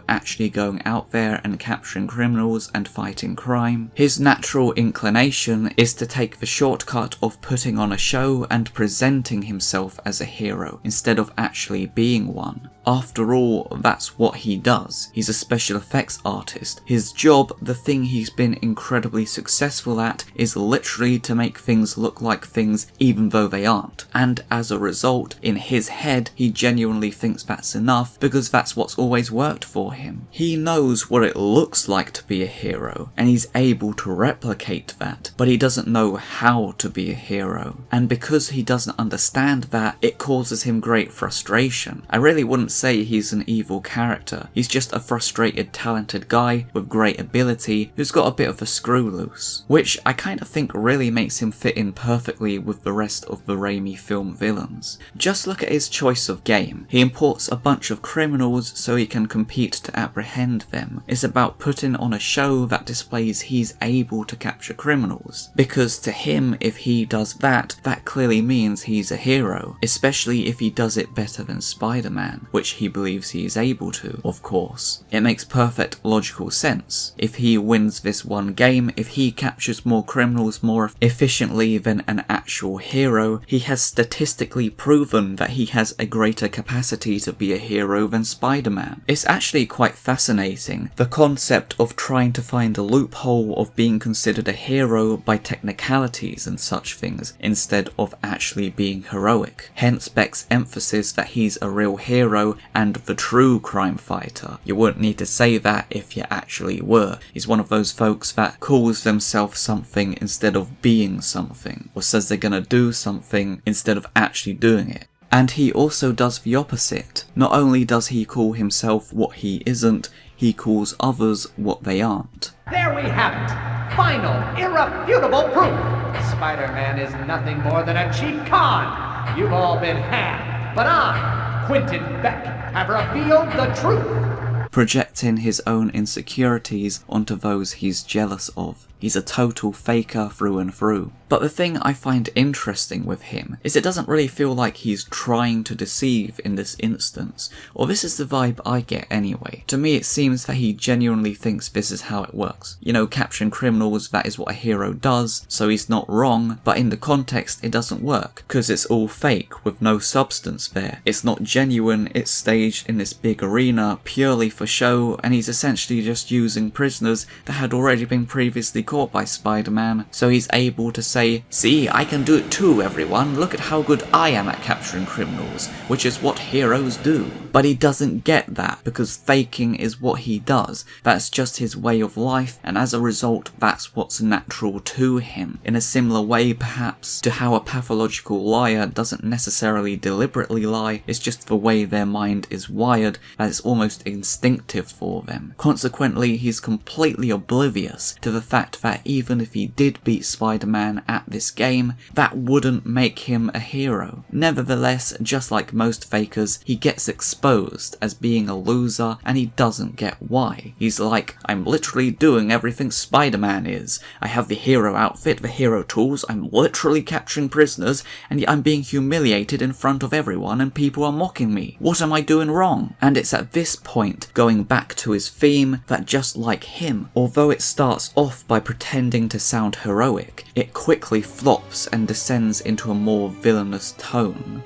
actually going out there and capturing criminals and fighting crime, his natural inclination is to take the shortcut of putting on a show and presenting himself as a hero, instead of actually being one. After all, that's what he does. He's a special effects artist. His job, the thing he's been incredibly successful at, is literally to make things look like things even though they aren't. And as a result, in his head, he genuinely thinks that's enough because that's what's always worked for him. He knows what it looks like to be a hero, and he's able to replicate that, but he doesn't know how to be a hero. And because he doesn't understand that, it causes him great frustration. I really wouldn't say he's an evil character. He's just a frustrated, talented guy with great ability who's got a bit of a screw loose, which I kind of think really makes him fit in perfectly with the rest of the Raimi film villains. Just look at his choice of game. He imports a bunch of criminals so he can compete to apprehend them. It's about putting on a show that displays he's able to capture criminals, because to him, if he does that, that clearly means he's a hero, especially if he does it better than Spider-Man, which he believes he is able to, of course. It makes perfect logical sense. If he wins this one game, if he captures more criminals more efficiently than an actual hero, he has statistically proven that he has a greater capacity to be a hero than Spider-Man. It's actually quite fascinating, the concept of trying to find a loophole of being considered a hero by technicalities and such things, instead of actually being heroic. Hence Beck's emphasis that he's a real hero and the true crime fighter. You wouldn't need to say that if you actually were. He's one of those folks that calls themselves something instead of being something, or says they're gonna do something instead of actually doing it. And he also does the opposite. Not only does he call himself what he isn't, he calls others what they aren't. There we have it! Final, irrefutable proof! Spider-Man is nothing more than a cheap con! You've all been had, but I, Quentin Beck, have revealed the truth! Projecting his own insecurities onto those he's jealous of. He's a total faker through and through. But the thing I find interesting with him is it doesn't really feel like he's trying to deceive in this instance, or this is the vibe I get anyway. To me it seems that he genuinely thinks this is how it works. Capturing criminals, that is what a hero does, so he's not wrong, but in the context it doesn't work, because it's all fake with no substance there. It's not genuine, it's staged in this big arena purely for show, and he's essentially just using prisoners that had already been previously caught by Spider-Man, so he's able to say, "See, I can do it too, everyone, look at how good I am at capturing criminals," which is what heroes do. But he doesn't get that, because faking is what he does, that's just his way of life, and as a result that's what's natural to him, in a similar way perhaps to how a pathological liar doesn't necessarily deliberately lie, it's just the way their mind is wired that it's almost instinctive for them. Consequently, he's completely oblivious to the fact that even if he did beat Spider-Man at this game, that wouldn't make him a hero. Nevertheless, just like most fakers, he gets exposed as being a loser, and he doesn't get why. He's like, I'm literally doing everything Spider-Man is. I have the hero outfit, the hero tools, I'm literally capturing prisoners, and yet I'm being humiliated in front of everyone and people are mocking me. What am I doing wrong? And it's at this point, going back to his theme, that just like him, although it starts off by pretending to sound heroic, it quickly flops and descends into a more villainous tone.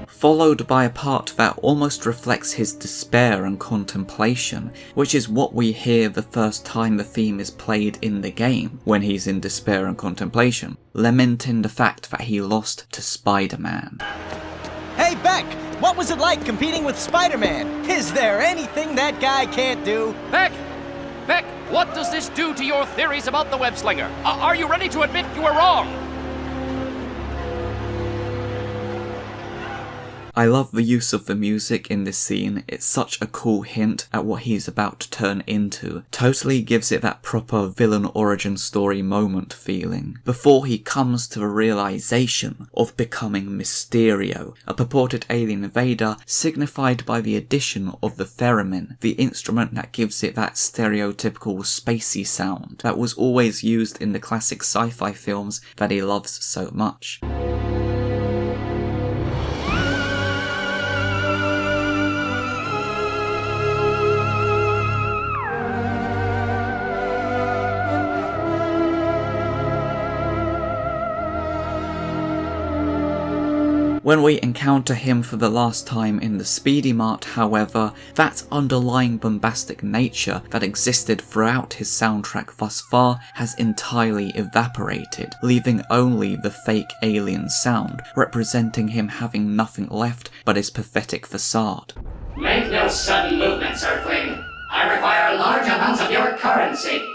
Followed by a part that almost reflects his despair and contemplation, which is what we hear the first time the theme is played in the game, when he's in despair and contemplation, lamenting the fact that he lost to Spider-Man. Hey Beck, what was it like competing with Spider-Man? Is there anything that guy can't do? Beck, what does this do to your theories about the webslinger? Are you ready to admit you were wrong? I love the use of the music in this scene, it's such a cool hint at what he's about to turn into. Totally gives it that proper villain origin story moment feeling, before he comes to the realization of becoming Mysterio, a purported alien invader signified by the addition of the theremin, the instrument that gives it that stereotypical spacey sound that was always used in the classic sci-fi films that he loves so much. When we encounter him for the last time in the Speedy Mart, however, that underlying bombastic nature that existed throughout his soundtrack thus far has entirely evaporated, leaving only the fake alien sound, representing him having nothing left but his pathetic facade. Make no sudden movements, Earthling. I require large amounts of your currency.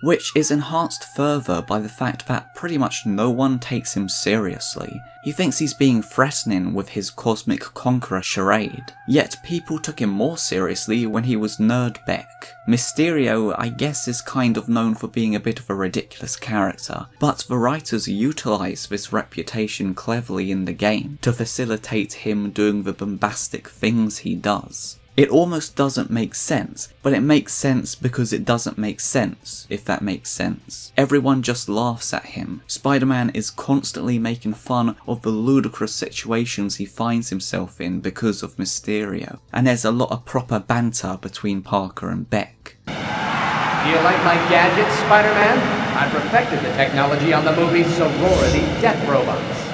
Which is enhanced further by the fact that pretty much no one takes him seriously. He thinks he's being threatening with his cosmic conqueror charade, yet people took him more seriously when he was Nerd Beck. Mysterio, I guess, is kind of known for being a bit of a ridiculous character, but the writers utilise this reputation cleverly in the game to facilitate him doing the bombastic things he does. It almost doesn't make sense, but it makes sense because it doesn't make sense, if that makes sense. Everyone just laughs at him. Spider-Man is constantly making fun of the ludicrous situations he finds himself in because of Mysterio, and there's a lot of proper banter between Parker and Beck. Do you like my gadgets, Spider-Man? I perfected the technology on the movie Sorority Death Robots.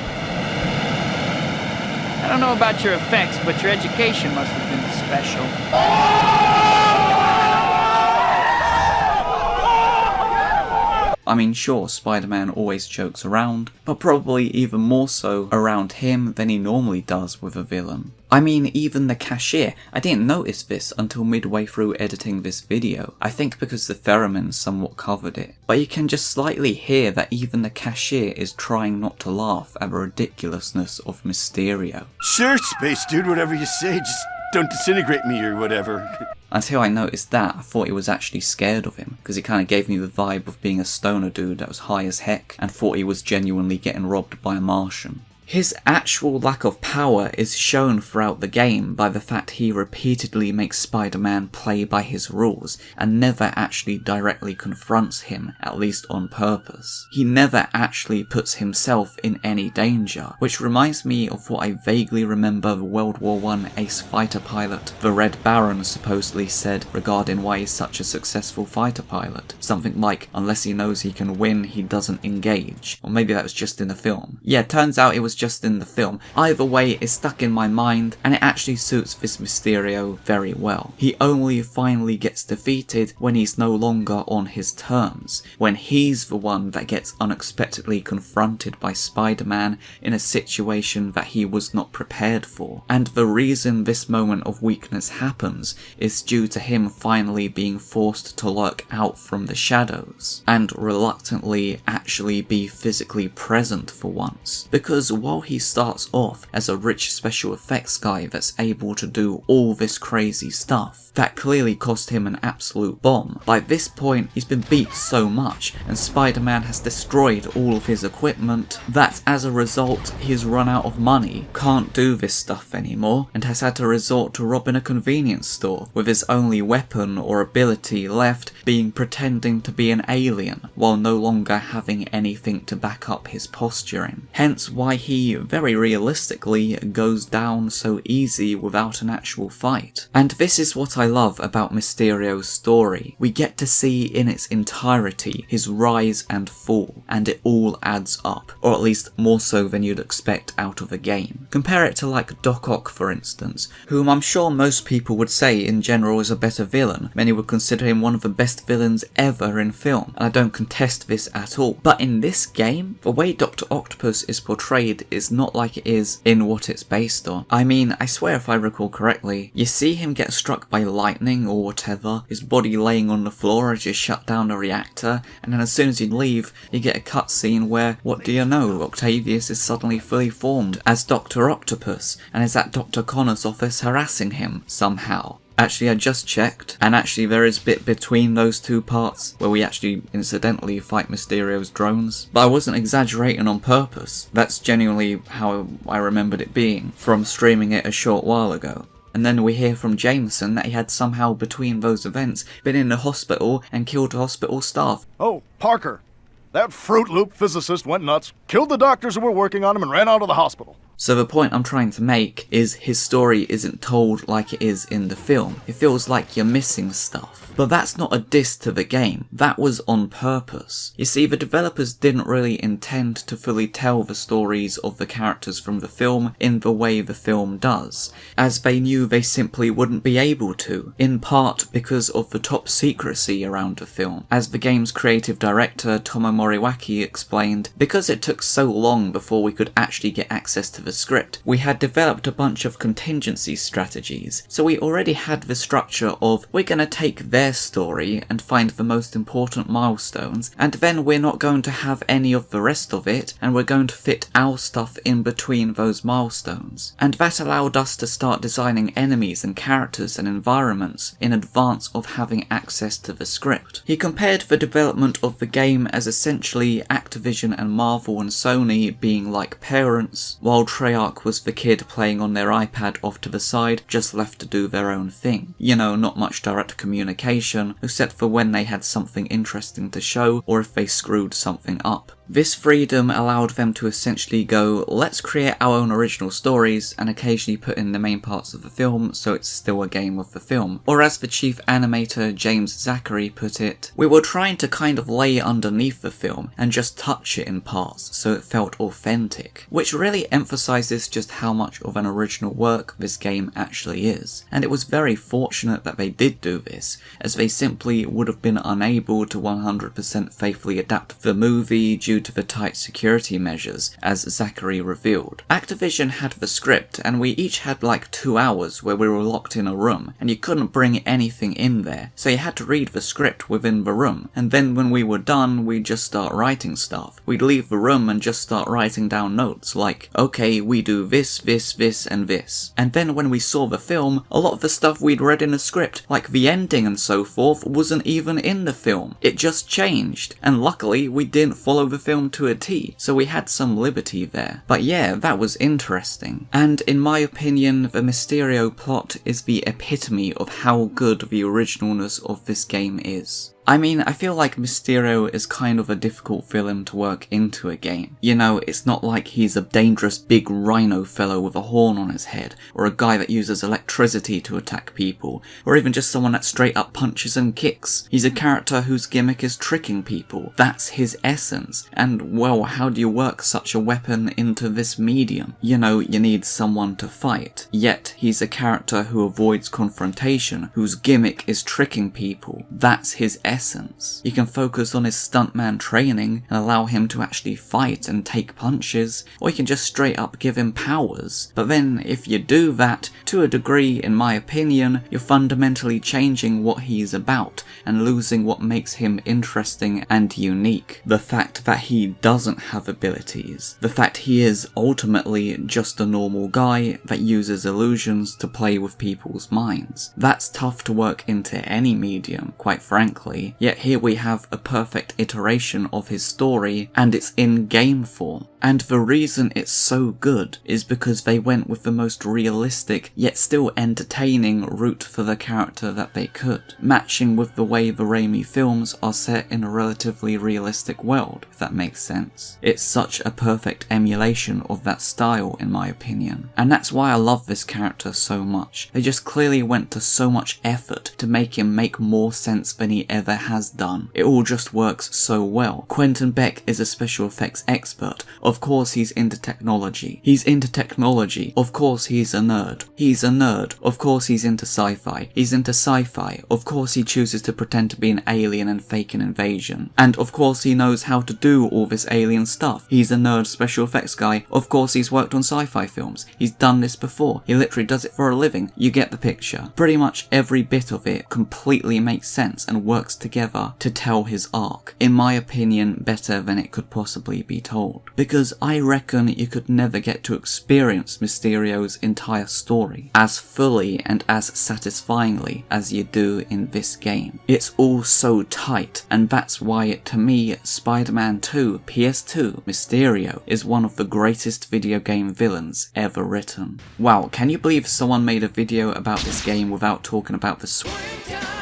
I don't know about your effects, but your education must have been special. I mean, sure, Spider-Man always jokes around, but probably even more so around him than he normally does with a villain. I mean, even the cashier, I didn't notice this until midway through editing this video, I think because the theremin somewhat covered it, but you can just slightly hear that even the cashier is trying not to laugh at the ridiculousness of Mysterio. Sure, Space Dude, whatever you say, just don't disintegrate me or whatever. Until I noticed that, I thought he was actually scared of him, because he kind of gave me the vibe of being a stoner dude that was high as heck, and thought he was genuinely getting robbed by a Martian. His actual lack of power is shown throughout the game by the fact he repeatedly makes Spider-Man play by his rules and never actually directly confronts him, at least on purpose. He never actually puts himself in any danger, which reminds me of what I vaguely remember the World War I ace fighter pilot, the Red Baron, supposedly said regarding why he's such a successful fighter pilot. Something like, unless he knows he can win, he doesn't engage. Or maybe that was just in the film. Yeah, turns out it was just in the film. Either way, it's stuck in my mind, and it actually suits this Mysterio very well. He only finally gets defeated when he's no longer on his terms, when he's the one that gets unexpectedly confronted by Spider-Man in a situation that he was not prepared for. And the reason this moment of weakness happens is due to him finally being forced to lurk out from the shadows, and reluctantly actually be physically present for once. Because while he starts off as a rich special effects guy that's able to do all this crazy stuff, that clearly cost him an absolute bomb. By this point, he's been beat so much, and Spider-Man has destroyed all of his equipment, that as a result, he's run out of money, can't do this stuff anymore, and has had to resort to robbing a convenience store, with his only weapon or ability left being pretending to be an alien, while no longer having anything to back up his posturing. Hence why he very realistically goes down so easy without an actual fight. And this is what I love about Mysterio's story. We get to see in its entirety his rise and fall, and it all adds up, or at least more so than you'd expect out of a game. Compare it to like Doc Ock, for instance, whom I'm sure most people would say in general is a better villain. Many would consider him one of the best villains ever in film, and I don't contest this at all. But in this game, the way Dr. Octopus is portrayed said, it's not like it is in what it's based on. I mean, I swear if I recall correctly, you see him get struck by lightning or whatever, his body laying on the floor as you shut down the reactor, and then as soon as you leave, you get a cutscene where, what do you know, Octavius is suddenly fully formed as Dr. Octopus, and is at Dr. Connor's office harassing him, somehow. Actually, I just checked, and actually there is a bit between those two parts where we actually incidentally fight Mysterio's drones. But I wasn't exaggerating on purpose. That's genuinely how I remembered it being, from streaming it a short while ago. And then we hear from Jameson that he had somehow between those events been in the hospital and killed hospital staff. Oh, Parker. That Fruit Loop physicist went nuts, killed the doctors who were working on him, and ran out of the hospital. So the point I'm trying to make is his story isn't told like it is in the film. It feels like you're missing stuff. But that's not a diss to the game. That was on purpose. You see, the developers didn't really intend to fully tell the stories of the characters from the film in the way the film does, as they knew they simply wouldn't be able to, in part because of the top secrecy around the film. As the game's creative director, Tomo Moriwaki, explained, because it took so long before we could actually get access to the script, we had developed a bunch of contingency strategies. So we already had the structure of, we're gonna take their story and find the most important milestones, and then we're not going to have any of the rest of it, and we're going to fit our stuff in between those milestones. And that allowed us to start designing enemies and characters and environments in advance of having access to the script. He compared the development of the game as essentially Activision and Marvel and Sony being like parents, while Treyarch was the kid playing on their iPad off to the side, just left to do their own thing. You know, not much direct communication, except for when they had something interesting to show, or if they screwed something up. This freedom allowed them to essentially go, let's create our own original stories and occasionally put in the main parts of the film so it's still a game of the film. Or as the chief animator James Zachary put it, we were trying to kind of lay underneath the film and just touch it in parts so it felt authentic, which really emphasizes just how much of an original work this game actually is. And it was very fortunate that they did do this, as they simply would have been unable to 100% faithfully adapt the movie due to the tight security measures, as Zachary revealed. Activision had the script, and we each had like 2 hours where we were locked in a room, and you couldn't bring anything in there, so you had to read the script within the room, and then when we were done, we'd just start writing stuff. We'd leave the room and just start writing down notes, like, okay, we do this, this, this, and this. And then when we saw the film, a lot of the stuff we'd read in the script, like the ending and so forth, wasn't even in the film. It just changed, and luckily we didn't follow the film to a T, so we had some liberty there. But yeah, that was interesting. And in my opinion, the Mysterio plot is the epitome of how good the originalness of this game is. I mean, I feel like Mysterio is kind of a difficult villain to work into a game. You know, it's not like he's a dangerous big rhino fellow with a horn on his head, or a guy that uses electricity to attack people, or even just someone that straight up punches and kicks. He's a character whose gimmick is tricking people. That's his essence. And, well, how do you work such a weapon into this medium? You know, you need someone to fight. Yet, he's a character who avoids confrontation, whose gimmick is tricking people. That's his essence. You can focus on his stuntman training and allow him to actually fight and take punches, or you can just straight up give him powers. But then, if you do that, to a degree, in my opinion, you're fundamentally changing what he's about and losing what makes him interesting and unique. The fact that he doesn't have abilities. The fact he is ultimately just a normal guy that uses illusions to play with people's minds. That's tough to work into any medium, quite frankly. Yet here we have a perfect iteration of his story, and it's in game form. And the reason it's so good is because they went with the most realistic, yet still entertaining route for the character that they could, matching with the way the Raimi films are set in a relatively realistic world, if that makes sense. It's such a perfect emulation of that style, in my opinion. And that's why I love this character so much. They just clearly went to so much effort to make him make more sense than he ever has done. It all just works so well. Quentin Beck is a special effects expert of Of course he's into technology. He's into technology. Of course he's a nerd. He's a nerd. Of course he's into sci-fi. He's into sci-fi. Of course he chooses to pretend to be an alien and fake an invasion. And of course he knows how to do all this alien stuff. He's a nerd special effects guy. Of course he's worked on sci-fi films. He's done this before. He literally does it for a living. You get the picture. Pretty much every bit of it completely makes sense and works together to tell his arc. In my opinion, better than it could possibly be told. Because I reckon you could never get to experience Mysterio's entire story as fully and as satisfyingly as you do in this game. It's all so tight, and that's why, to me, Spider-Man 2 PS2 Mysterio is one of the greatest video game villains ever written. Wow, can you believe someone made a video about this game without talking about the